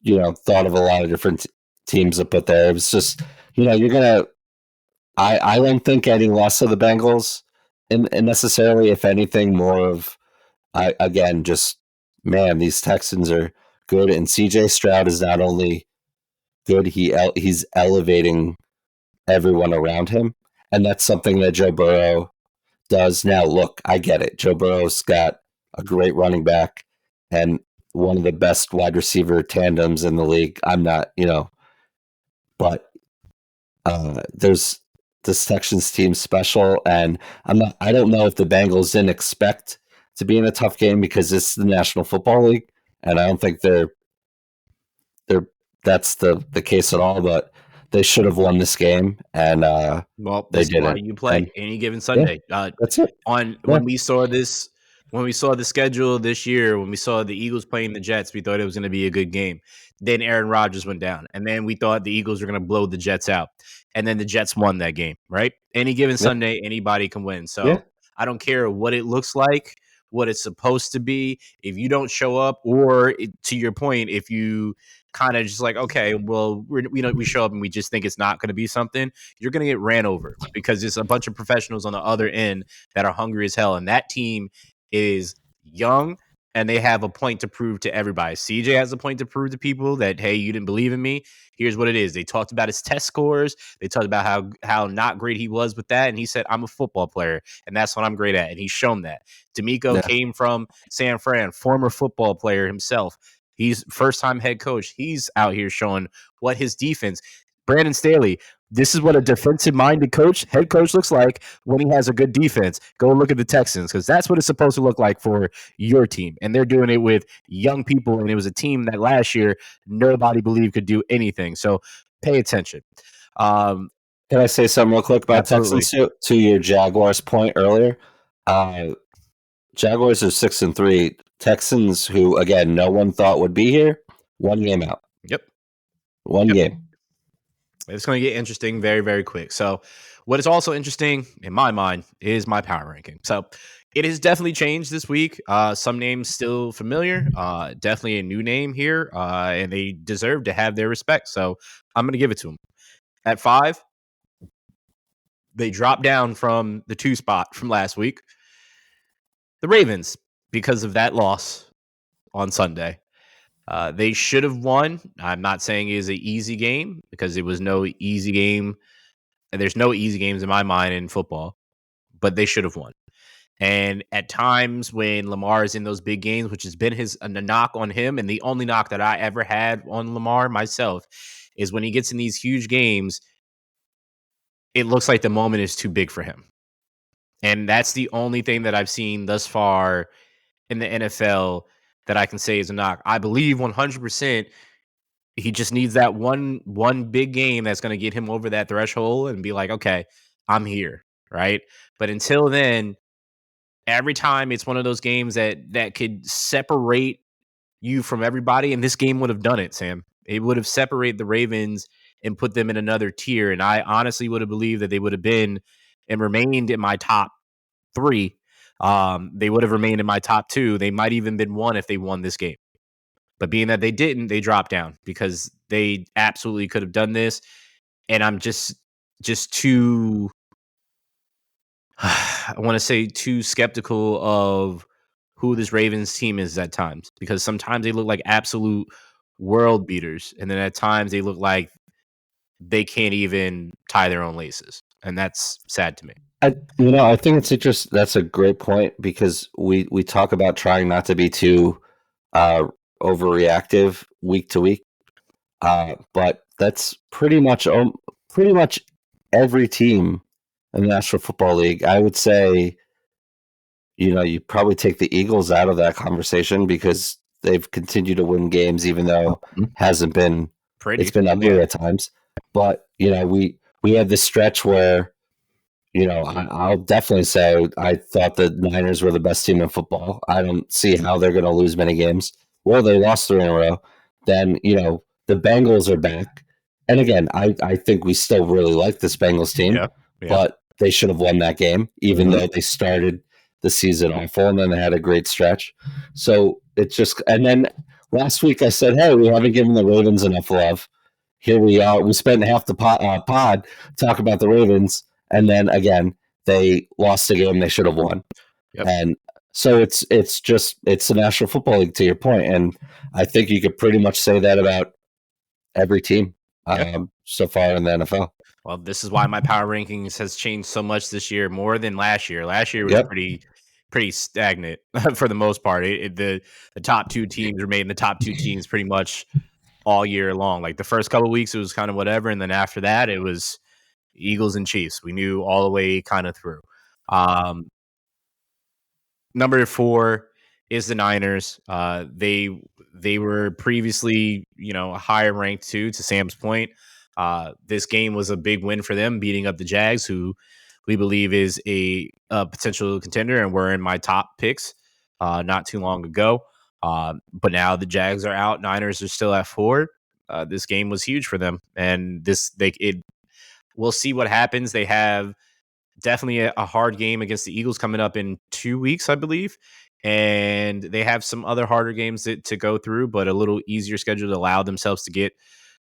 thought of a lot of different teams to put there. It was just you're gonna. I don't think any less of the Bengals. And necessarily, if anything, more of, these Texans are good. And CJ Stroud is not only good, he's elevating everyone around him. And that's something that Joe Burrow does. Now, look, I get it. Joe Burrow's got a great running back and one of the best wide receiver tandems in the league. I'm not, but there's this Texans team special, and I don't know if the Bengals didn't expect to be in a tough game because it's the National Football League, and I don't think that's the case at all. But they should have won this game, and they didn't. You play any given Sunday. That's it. When we saw this. When we saw the schedule this year, when we saw the Eagles playing the Jets, we thought it was going to be a good game. Then Aaron Rodgers went down, and then we thought the Eagles were going to blow the Jets out, and then the Jets won that game, right? Any given Sunday, anybody can win. So I don't care what it looks like, what it's supposed to be. If you don't show up, or to your point, if you kind of just like, okay, well, we show up and we just think it's not going to be something, you're going to get ran over because there's a bunch of professionals on the other end that are hungry as hell. And that team is young and they have a point to prove to everybody. CJ has a point to prove to people that, hey, you didn't believe in me. Here's what it is. They talked about his test scores. They talked about how not great he was with that. And he said, I'm a football player, and that's what I'm great at. And he's shown that. D'Amico came from San Fran, former football player himself. He's first-time head coach. He's out here showing what his defense. Brandon Staley, this is what a defensive-minded head coach looks like when he has a good defense. Go look at the Texans, because that's what it's supposed to look like for your team. And they're doing it with young people, and it was a team that last year nobody believed could do anything. So pay attention. Can I say something real quick about Texans to your Jaguars point earlier? Jaguars are 6-3. Texans, who again no one thought would be here, 1 game out. Yep, one game. It's going to get interesting very, very quick. So what is also interesting in my mind is my power ranking. So it has definitely changed this week. Some names still familiar, definitely a new name here, and they deserve to have their respect. So I'm going to give it to them. At 5, they dropped down from the 2 spot from last week. The Ravens, because of that loss on Sunday. They should have won. I'm not saying it is an easy game, because it was no easy game. And there's no easy games in my mind in football, but they should have won. And at times when Lamar is in those big games, which has been a knock on him, and the only knock that I ever had on Lamar myself, is when he gets in these huge games, it looks like the moment is too big for him. And that's the only thing that I've seen thus far in the NFL that I can say is a knock. I believe 100% he just needs that one big game that's going to get him over that threshold and be like, okay, I'm here, right? But until then, every time it's one of those games that could separate you from everybody, and this game would have done it, Sam. It would have separated the Ravens and put them in another tier, and I honestly would have believed that they would have been and remained in my top 3. They would have remained in my top 2. They might even been 1 if they won this game. But being that they didn't, they dropped down because they absolutely could have done this. And I'm just too, I want to say, too skeptical of who this Ravens team is at times, because sometimes they look like absolute world beaters. And then at times they look like they can't even tie their own laces. And that's sad to me. I think it's interesting. That's a great point, because we talk about trying not to be too overreactive week to week, but that's pretty much every team in the National Football League. I would say, you probably take the Eagles out of that conversation because they've continued to win games, even though hasn't been pretty. It's been ugly at times. But we had this stretch where, I'll definitely say I thought the Niners were the best team in football. I don't see how they're going to lose many games. Well, they lost 3 in a row. Then, the Bengals are back. And again, I think we still really like this Bengals team, but they should have won that game, even though they started the season awful and then they had a great stretch. So it's just, and then last week I said, hey, we haven't given the Ravens enough love. Here we are. We spent half the pod talking about the Ravens. And then again, they lost the game they should have won. Yep. And so it's the National Football League, to your point. And I think you could pretty much say that about every team so far in the NFL. Well, this is why my power rankings has changed so much this year, more than last year. Last year was pretty stagnant for the most part. The top 2 teams remained the top 2 teams pretty much all year long. Like the first couple of weeks, it was kind of whatever. And then after that, it was Eagles and Chiefs. We knew all the way kind of through. Number 4 is the Niners. They were previously, higher ranked too, to Sam's point. This game was a big win for them, beating up the Jags, who we believe is a potential contender and were in my top picks not too long ago. But now the Jags are out. Niners are still at 4. This game was huge for them. And we'll see what happens. They have definitely a hard game against the Eagles coming up in 2 weeks, I believe. and they have some other harder games to go through, but a little easier schedule to allow themselves to get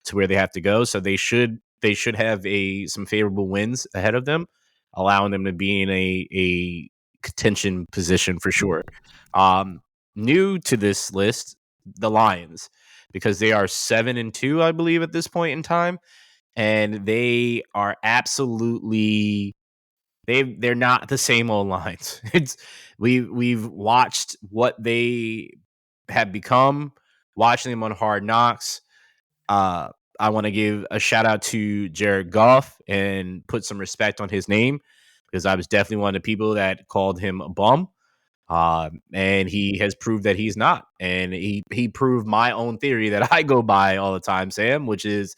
to where they have to go. So they should have some favorable wins ahead of them, allowing them to be in a contention position for sure. New to this list, the Lions, because they are 7-2, I believe, at this point in time, and they are absolutely they're not the same old Lions. We've watched what they have become, watching them on Hard Knocks. I want to give a shout out to Jared Goff and put some respect on his name, because I was definitely one of the people that called him a bum. And he has proved that he's not. And he proved my own theory that I go by all the time, Sam, which is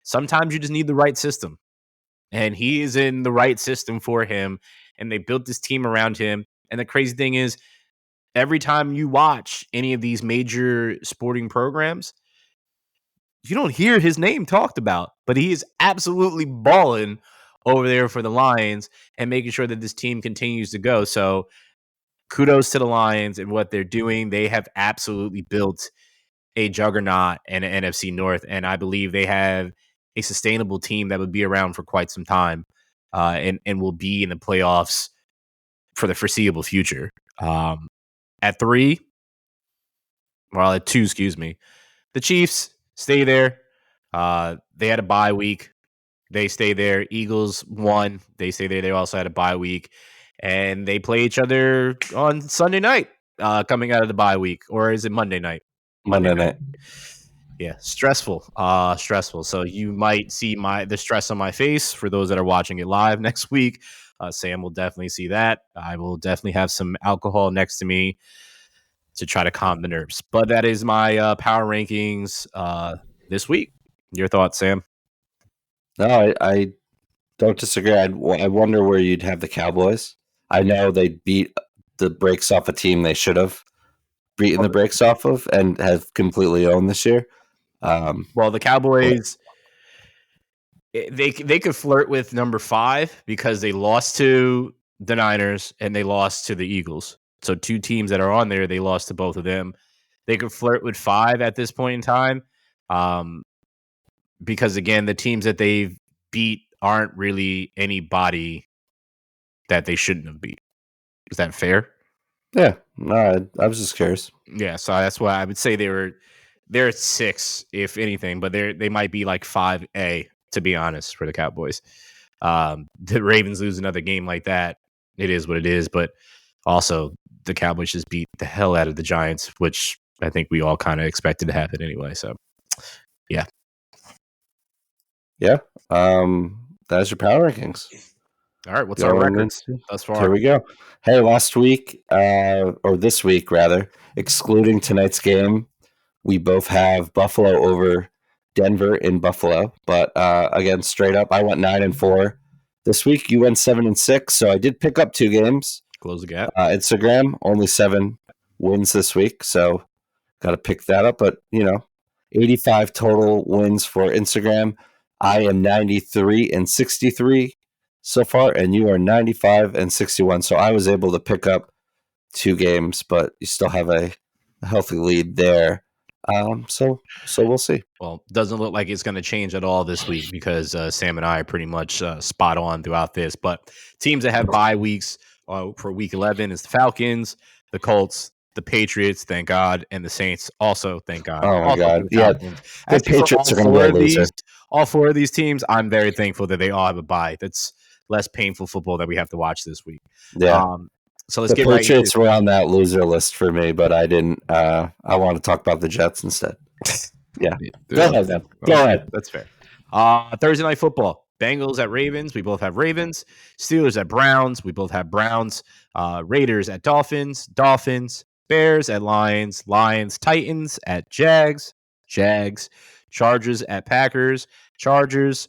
sometimes you just need the right system. And he is in the right system for him. And they built this team around him. And the crazy thing is, every time you watch any of these major sporting programs, you don't hear his name talked about, but he is absolutely balling over there for the Lions and making sure that this team continues to go. So kudos to the Lions and what they're doing. They have absolutely built a juggernaut in an NFC North, and I believe they have a sustainable team that would be around for quite some time, and will be in the playoffs for the foreseeable future. At 2, excuse me, the Chiefs stay there. They had a bye week. They stay there. Eagles won. They stay there. They also had a bye week. And they play each other on Sunday night, coming out of the bye week. Or is it Monday night? Monday night. Yeah, stressful. Stressful. So you might see the stress on my face for those that are watching it live next week. Sam will definitely see that. I will definitely have some alcohol next to me to try to calm the nerves. But that is my power rankings this week. Your thoughts, Sam? No, I don't disagree. I wonder where you'd have the Cowboys. I know they beat the brakes off a team they should have beaten the brakes off of and have completely owned this year. Well, the Cowboys, they could flirt with number 5 because they lost to the Niners and they lost to the Eagles. So 2 teams that are on there, they lost to both of them. They could flirt with 5 at this point in time, because again, the teams that they've beat aren't really anybody that they shouldn't have beat. Is that fair? Yeah, no, I was just curious. Yeah, so that's why I would say they're at 6, if anything, but they might be like 5A, to be honest, for the Cowboys. The Ravens lose another game like that, it is what it is. But also, the Cowboys just beat the hell out of the Giants, which I think we all kind of expected to happen anyway. So, yeah. Yeah. That's your power rankings. All right, what's our records thus far? Here we go. Hey, last week, or this week rather, excluding tonight's game, we both have Buffalo over Denver in Buffalo. But again, straight up, I went 9-4. This week, you went 7-6. So I did pick up 2 games. Close the gap. Instagram, only 7 wins this week. So got to pick that up. But, 85 total wins for Instagram. I am 93-63 so far, and you are 95-61. So I was able to pick up 2 games, but you still have a healthy lead there. So we'll see. Well, doesn't look like it's going to change at all this week because Sam and I are pretty much spot on throughout this. But teams that have bye weeks for week 11 is the Falcons, the Colts, the Patriots, thank God, and the Saints also, thank God. Oh, my God. Yeah, the Patriots are going to be a loser. All 4 of these teams, I'm very thankful that they all have a bye. That's less painful football that we have to watch this week. Yeah. So let's get right. The Patriots were on that loser list for me, but I didn't. I want to talk about the Jets instead. Yeah. Go ahead, then. Go ahead. That's fair. Thursday night football. Bengals at Ravens. We both have Ravens. Steelers at Browns. We both have Browns. Raiders at Dolphins. Dolphins. Bears at Lions. Lions. Titans at Jags. Jags. Chargers at Packers. Chargers.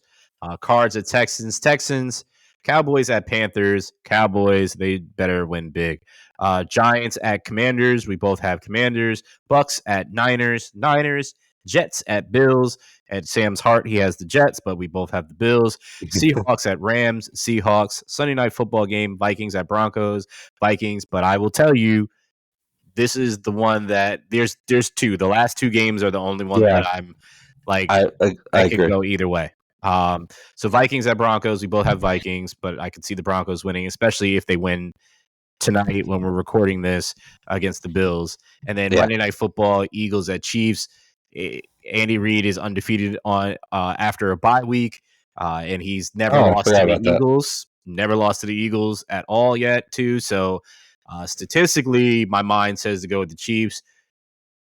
Cards at Texans. Texans. Cowboys at Panthers. Cowboys. They better win big. Giants at Commanders. We both have Commanders. Bucks at Niners. Niners. Jets at Bills. At Sam's heart, he has the Jets, but we both have the Bills. Seahawks at Rams. Seahawks. Sunday night football game. Vikings at Broncos. Vikings. But I will tell you, this is the one that there's two. The last two games are the only ones that I'm like I could go either way. So Vikings at Broncos, we both have Vikings, but I could see the Broncos winning, especially if they win tonight when we're recording this against the Bills. And then Monday Night Football, Eagles at Chiefs. Andy Reid is undefeated on after a bye week, and he's never lost to the Eagles. Never lost to the Eagles at all yet, too. So statistically, my mind says to go with the Chiefs,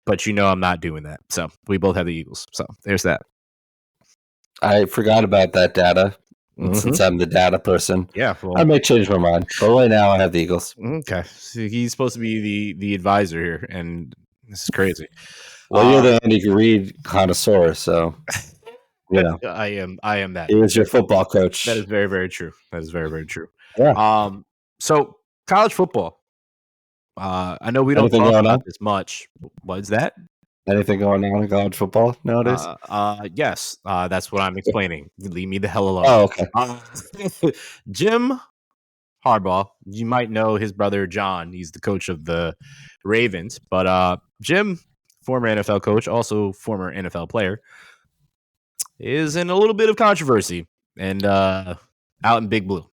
but I'm not doing that. So we both have the Eagles. So there's that. I forgot about that data. Since I'm the data person, I may change my mind. But right now, I have the Eagles. Okay, so he's supposed to be the advisor here, and this is crazy. Well, you're the Andy Reid connoisseur, so I am that. He was your football coach. That is very, very true. That is very, very true. Yeah. So college football. I know we don't talk about this much. What is that? Anything going on in college football nowadays? Yes. That's what I'm explaining. Leave me the hell alone. Oh, okay. Jim Harbaugh. You might know his brother John. He's the coach of the Ravens. But Jim, former NFL coach, also former NFL player, is in a little bit of controversy and out in Big Blue.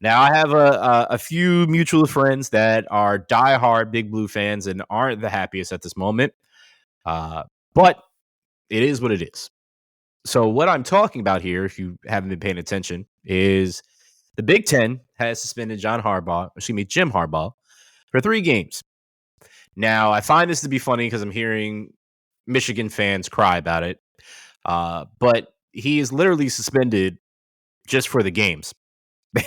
Now, I have a few mutual friends that are diehard Big Blue fans and aren't the happiest at this moment. But it is what it is. So what I'm talking about here, if you haven't been paying attention, is the Big Ten has suspended Jim Harbaugh for 3 games. Now, I find this to be funny because I'm hearing Michigan fans cry about it. But he is literally suspended just for the games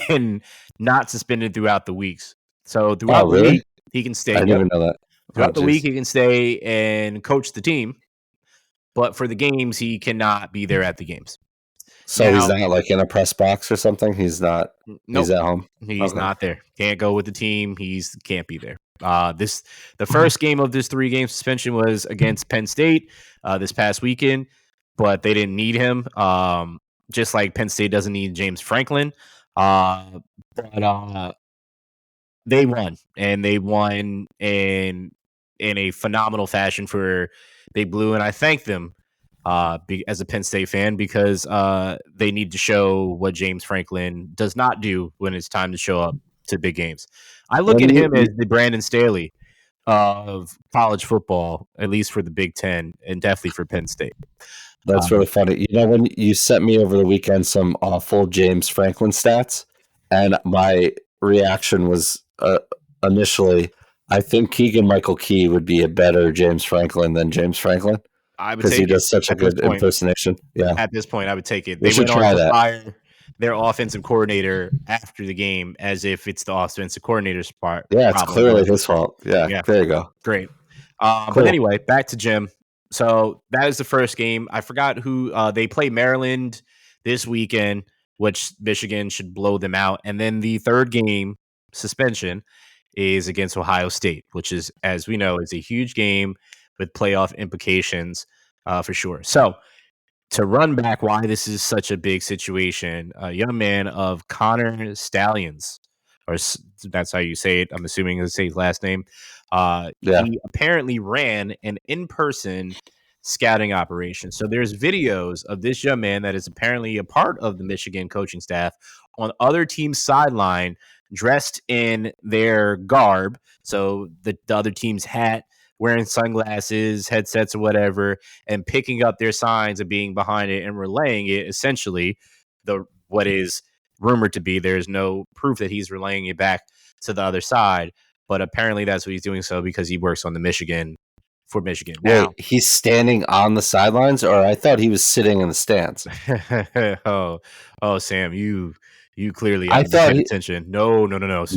and not suspended throughout the weeks. So throughout the week, he can stay. I didn't even know that. Throughout the week, he can stay and coach the team. But for the games, he cannot be there at the games. So he's not like in a press box or something? He's not. Nope. He's at home? He's not there. Can't go with the team. Can't be there. The first game of this 3-game suspension was against Penn State this past weekend, but they didn't need him. Just like Penn State doesn't need James Franklin. But they won, and they won in a phenomenal fashion for Big Blue, and I thank them as a Penn State fan because they need to show what James Franklin does not do when it's time to show up to big games. I look at him as the Brandon Staley of college football, at least for the Big Ten, and definitely for Penn State. That's really funny. When you sent me over the weekend some awful James Franklin stats, and my reaction was initially, I think Keegan-Michael Key would be a better James Franklin than James Franklin. I would because he does such a good impersonation. Yeah, at this point, I would take it. They should try that. Fire their offensive coordinator after the game, as if it's the offensive coordinator's part. Yeah, it's clearly his fault. Yeah, there you go. Great. Cool. But anyway, back to Jim. So that is the first game. I forgot who they play Maryland this weekend, which Michigan should blow them out. And then the third game suspension is against Ohio State, which is, as we know, is a huge game with playoff implications for sure. So to run back why this is such a big situation, a young man of Connor Stalions, or that's how you say it. I'm assuming it's his last name. He apparently ran an in-person scouting operation. So there's videos of this young man that is apparently a part of the Michigan coaching staff on other teams' sideline, dressed in their garb. So the other team's hat, wearing sunglasses, headsets, or whatever, and picking up their signs and being behind it and relaying it. Essentially, what is rumored to be, there's no proof that he's relaying it back to the other side, but apparently that's what he's doing so because he works on the Michigan. Wait, he's standing on the sidelines, or I thought he was sitting in the stands. oh, Sam, you clearly haven't paid attention. No. No.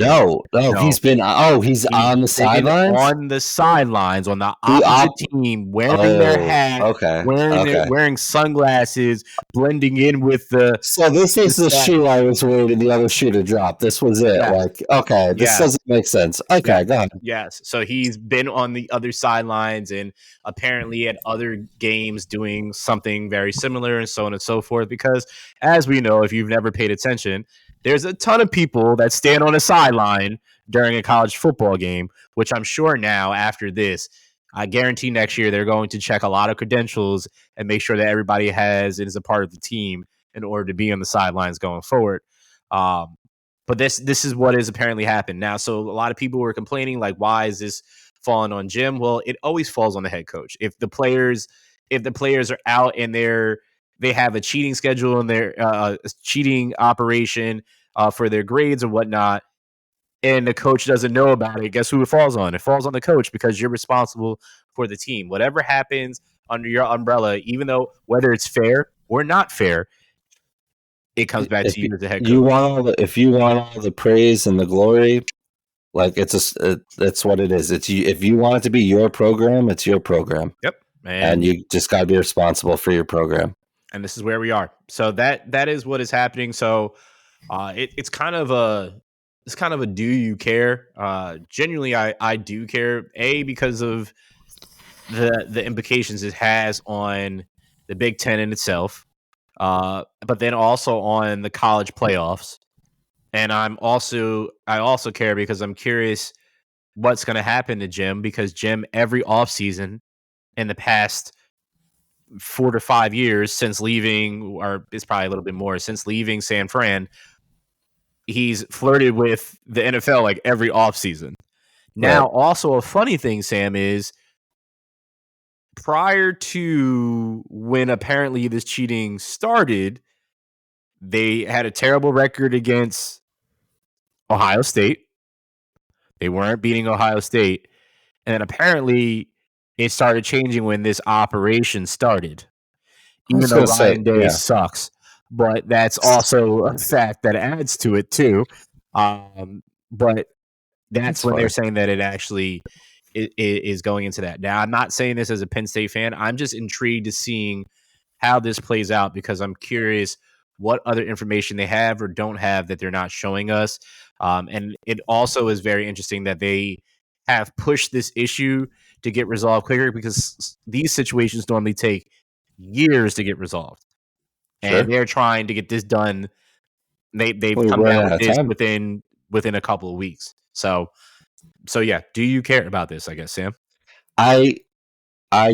He's been. He's on the sidelines. On the sidelines, on the opposite team, wearing their hat, wearing sunglasses, blending in with the. So this is the shoe I was waiting the other shoe to drop. This was it. Yeah. This doesn't make sense. Okay, go ahead. Yes. So he's been on the other sidelines and apparently at other games doing something very similar and so on and so forth. Because as we know, if you've never paid attention, there's a ton of people that stand on a sideline during a college football game, which I'm sure now after this, I guarantee next year they're going to check a lot of credentials and make sure that everybody has and is a part of the team in order to be on the sidelines going forward. But this is what has apparently happened now. So a lot of people were complaining, like, why is this falling on Jim? Well, it always falls on the head coach. If the players are out and they have a cheating schedule and their cheating operation for their grades or whatnot, and the coach doesn't know about it, guess who it falls on? It falls on the coach because you're responsible for the team. Whatever happens under your umbrella, even though whether it's fair or not fair, it comes back to you as a head coach. If you want all the praise and the glory, like that's what it is. It's you. If you want it to be your program, it's your program. Yep, and you just got to be responsible for your program. And this is where we are. So that is what is happening. So it's kind of a do you care? Genuinely, I do care. Because of the implications it has on the Big Ten in itself, but then also on the college playoffs. And I also care because I'm curious what's going to happen to Jim, because Jim every offseason in the past 4 to 5 years since leaving, or it's probably a little bit more, since leaving San Fran, he's flirted with the NFL like every offseason. Now, also a funny thing, Sam, is prior to when apparently this cheating started, they had a terrible record against Ohio State. They weren't beating Ohio State. And then apparently it started changing when this operation started. Even though Ryan Day sucks. But that's also a fact that adds to it too. But that's when they're saying that it actually is going into that. Now, I'm not saying this as a Penn State fan. I'm just intrigued to seeing how this plays out, because I'm curious what other information they have or don't have that they're not showing us. And it also is very interesting that they have pushed this issue to get resolved quicker, because these situations normally take years to get resolved. And they're trying to get this done. They've come down with this within a couple of weeks. So yeah, do you care about this, I guess, Sam? I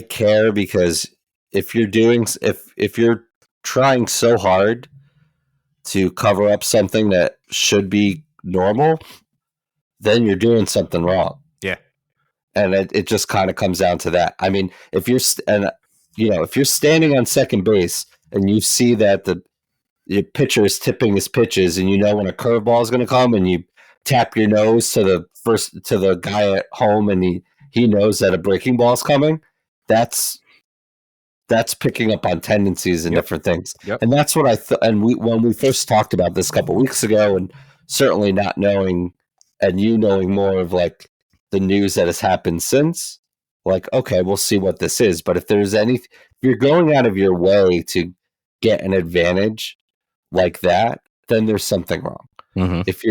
care because if you're trying so hard to cover up something that should be normal, then you're doing something wrong. Yeah. And it just kind of comes down to that. I mean, if you're standing on second base and you see that your pitcher is tipping his pitches, and you know when a curveball is going to come, and you tap your nose to the guy at home, and he knows that a breaking ball is coming, that's picking up on tendencies and different things. Yep. And that's what I thought. And when we first talked about this a couple of weeks ago, and certainly not knowing, and you knowing more of like the news that has happened since, like, okay, we'll see what this is. But if you're going out of your way to get an advantage like that, then there's something wrong. Mm-hmm. If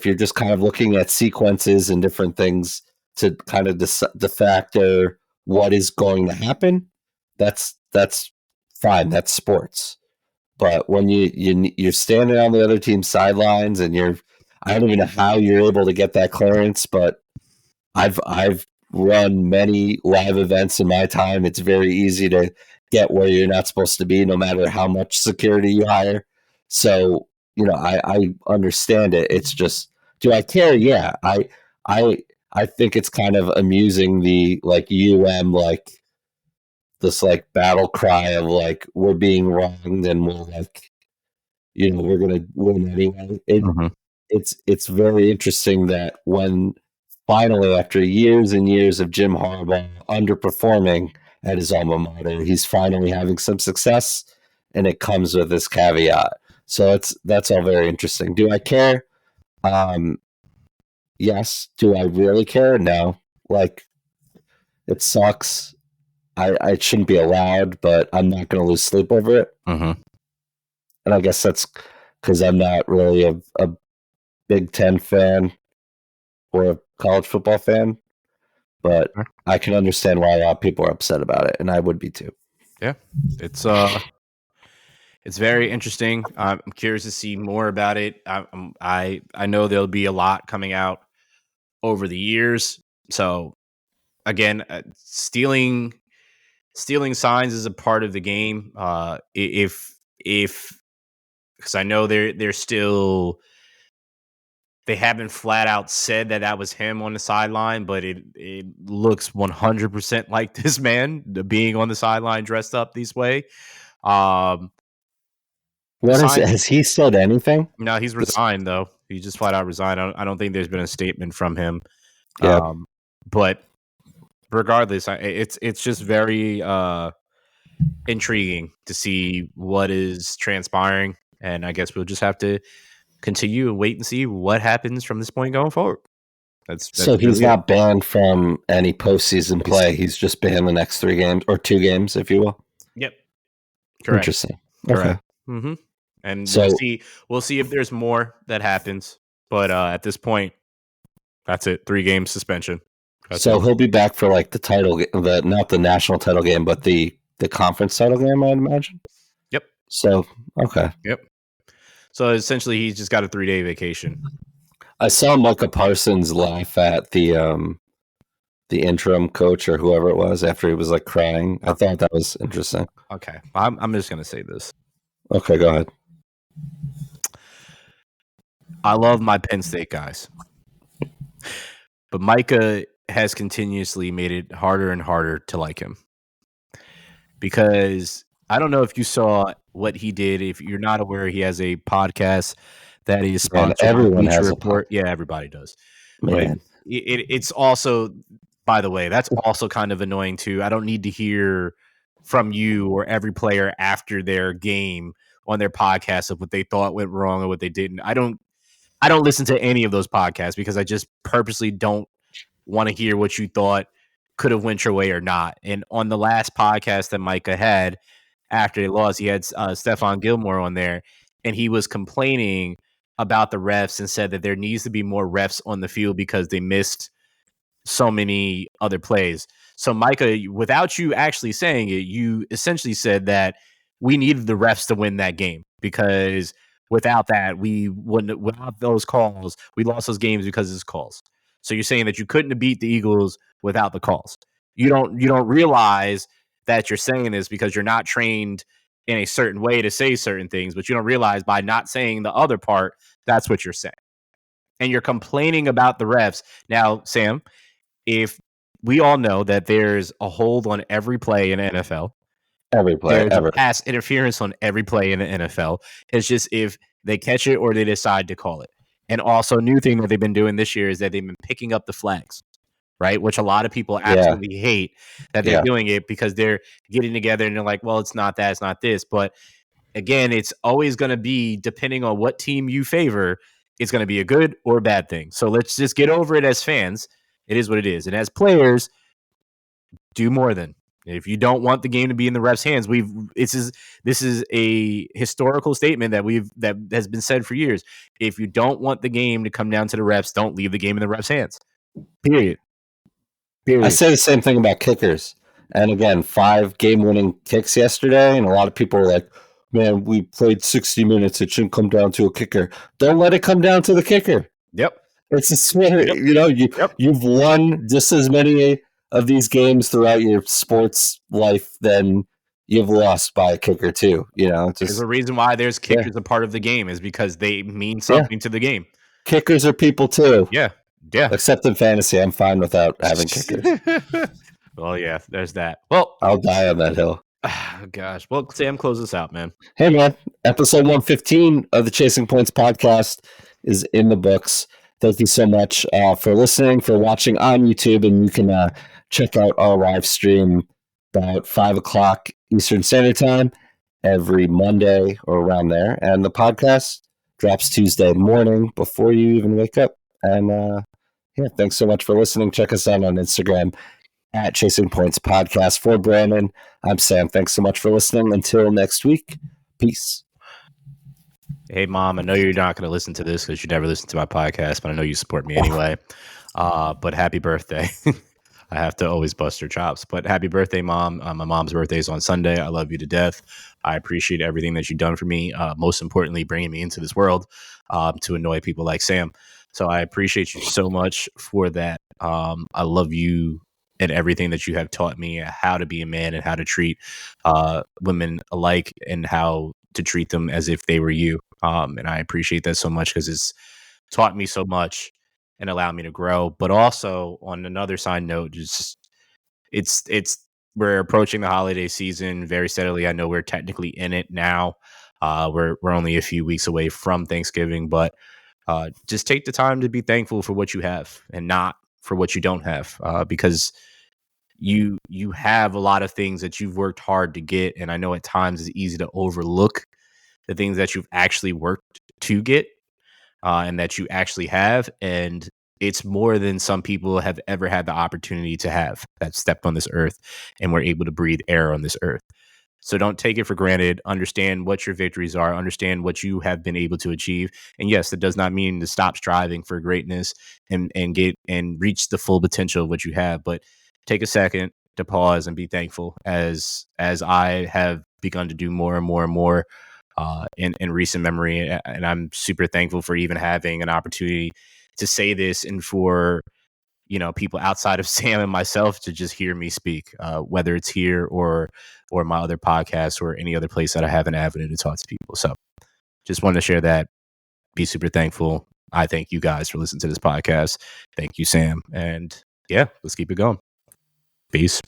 you're just kind of looking at sequences and different things to kind of de facto what is going to happen, that's fine. That's sports. But when you're standing on the other team's sidelines, and I don't even know how you're able to get that clearance, but I've run many live events in my time. It's very easy to get where you're not supposed to be, no matter how much security you hire. So, I understand it. It's just, do I care? Yeah. I think it's kind of amusing, the like like this like battle cry of like, we're being wronged and we'll we're gonna win anyway. It's very interesting that when finally, after years and years of Jim Harbaugh underperforming at his alma mater, he's finally having some success, and it comes with this caveat. So that's all very interesting. Do I care? Yes. Do I really care? No. Like, it sucks. I shouldn't be allowed, but I'm not going to lose sleep over it. Mm-hmm. And I guess that's because I'm not really a Big Ten fan or a college football fan, but I can understand why a lot of people are upset about it, and I would be too. Yeah, it's It's very interesting. I'm curious to see more about it. I know there'll be a lot coming out over the years. So again, stealing signs is a part of the game. If because I know they're still, they haven't flat out said that was him on the sideline, but it looks 100% like this man being on the sideline dressed up this way. Has he said anything? No, he's resigned though. He just flat out resigned. I don't think there's been a statement from him. Yeah. But regardless, it's just very intriguing to see what is transpiring, and I guess we'll just have to continue and wait and see what happens from this point going forward. That's so he's really not banned from any postseason play. He's just banned the next 3 games or 2 games, if you will. Yep. Correct. Interesting. Correct. Okay. Mm-hmm. And so we'll see if there's more that happens. But at this point, that's it. 3 game suspension. He'll be back for like the title, not the national title game, but the conference title game, I'd imagine. Yep. So okay. Yep. So essentially, he's just got a 3-day vacation. I saw Micah Parsons laugh at the interim coach or whoever it was after he was like crying. I thought that was interesting. Okay, I'm just gonna say this. Okay, go ahead. I love my Penn State guys, but Micah has continuously made it harder and harder to like him, because I don't know if you saw what he did. If you're not aware, he has a podcast that is sponsored. Everyone has a podcast. Yeah, everybody does. Man. But it's also, by the way, that's also kind of annoying too. I don't need to hear from you or every player after their game on their podcast of what they thought went wrong or what they didn't. I don't listen to any of those podcasts because I just purposely don't want to hear what you thought could have went your way or not. And on the last podcast that Micah had after they lost, he had Stephon Gilmore on there, and he was complaining about the refs and said that there needs to be more refs on the field because they missed so many other plays. So Micah, without you actually saying it, you essentially said that we needed the refs to win that game, because without that, we wouldn't. Without those calls, we lost those games because of those calls. So you're saying that you couldn't have beat the Eagles without the calls. You don't realize that you're saying this because you're not trained in a certain way to say certain things, but you don't realize by not saying the other part, that's what you're saying. And you're complaining about the refs. Now, Sam, if we all know that there's a hold on every play in the NFL, every play, there's pass interference on every play in the NFL. It's just if they catch it or they decide to call it. And also, new thing that they've been doing this year is that they've been picking up the flags, right? Which a lot of people absolutely hate that they're doing it, because they're getting together and they're like, well, it's not that, it's not this. But again, it's always going to be, depending on what team you favor, it's going to be a good or a bad thing. So let's just get over it as fans. It is what it is. And as players, do more than. If you don't want the game to be in the refs' hands, this is a historical statement that has been said for years. If you don't want the game to come down to the refs, don't leave the game in the refs' hands. Period. I say the same thing about kickers. And again, 5 game-winning kicks yesterday, and a lot of people are like, man, we played 60 minutes. It shouldn't come down to a kicker. Don't let it come down to the kicker. Yep. It's a swing. Yep. You've won just as many of these games throughout your sports life than you've lost by a kicker too. There's a reason why there's kickers a part of the game, is because they mean something to the game. Kickers are people too. Yeah. Except in fantasy, I'm fine without having kickers. Well, yeah, there's that. Well, I'll die on that hill. Oh, gosh. Well, Sam, close this out, man. Hey, man. Episode 115 of the Chasing Points podcast is in the books. Thank you so much for listening, for watching on YouTube, and you can check out our live stream about 5 o'clock Eastern Standard Time every Monday or around there. And the podcast drops Tuesday morning before you even wake up. And thanks so much for listening. Check us out on Instagram at Chasing Points Podcast. For Brandon, I'm Sam. Thanks so much for listening. Until next week, peace. Hey, Mom, I know you're not going to listen to this because you never listen to my podcast, but I know you support me anyway. But happy birthday. I have to always bust her chops. But happy birthday, Mom. My mom's birthday is on Sunday. I love you to death. I appreciate everything that you've done for me. Most importantly, bringing me into this world to annoy people like Sam. So I appreciate you so much for that. I love you and everything that you have taught me, how to be a man and how to treat women alike and how to treat them as if they were you. And I appreciate that so much because it's taught me so much and allowed me to grow. But also on another side note, just it's we're approaching the holiday season very steadily. I know we're technically in it now. We're only a few weeks away from Thanksgiving, but just take the time to be thankful for what you have and not for what you don't have, because you have a lot of things that you've worked hard to get, and I know at times it's easy to overlook the things that you've actually worked to get, and that you actually have. And it's more than some people have ever had the opportunity to have that stepped on this earth and were able to breathe air on this earth. So don't take it for granted. Understand what your victories are. Understand what you have been able to achieve. And yes, that does not mean to stop striving for greatness and get and reach the full potential of what you have. But take a second to pause and be thankful, as I have begun to do more and more and more in recent memory. And I'm super thankful for even having an opportunity to say this and for people outside of Sam and myself to just hear me speak, whether it's here or my other podcasts or any other place that I have an avenue to talk to people. So just wanted to share that. Be super thankful. I thank you guys for listening to this podcast. Thank you, Sam. And yeah, let's keep it going. Peace.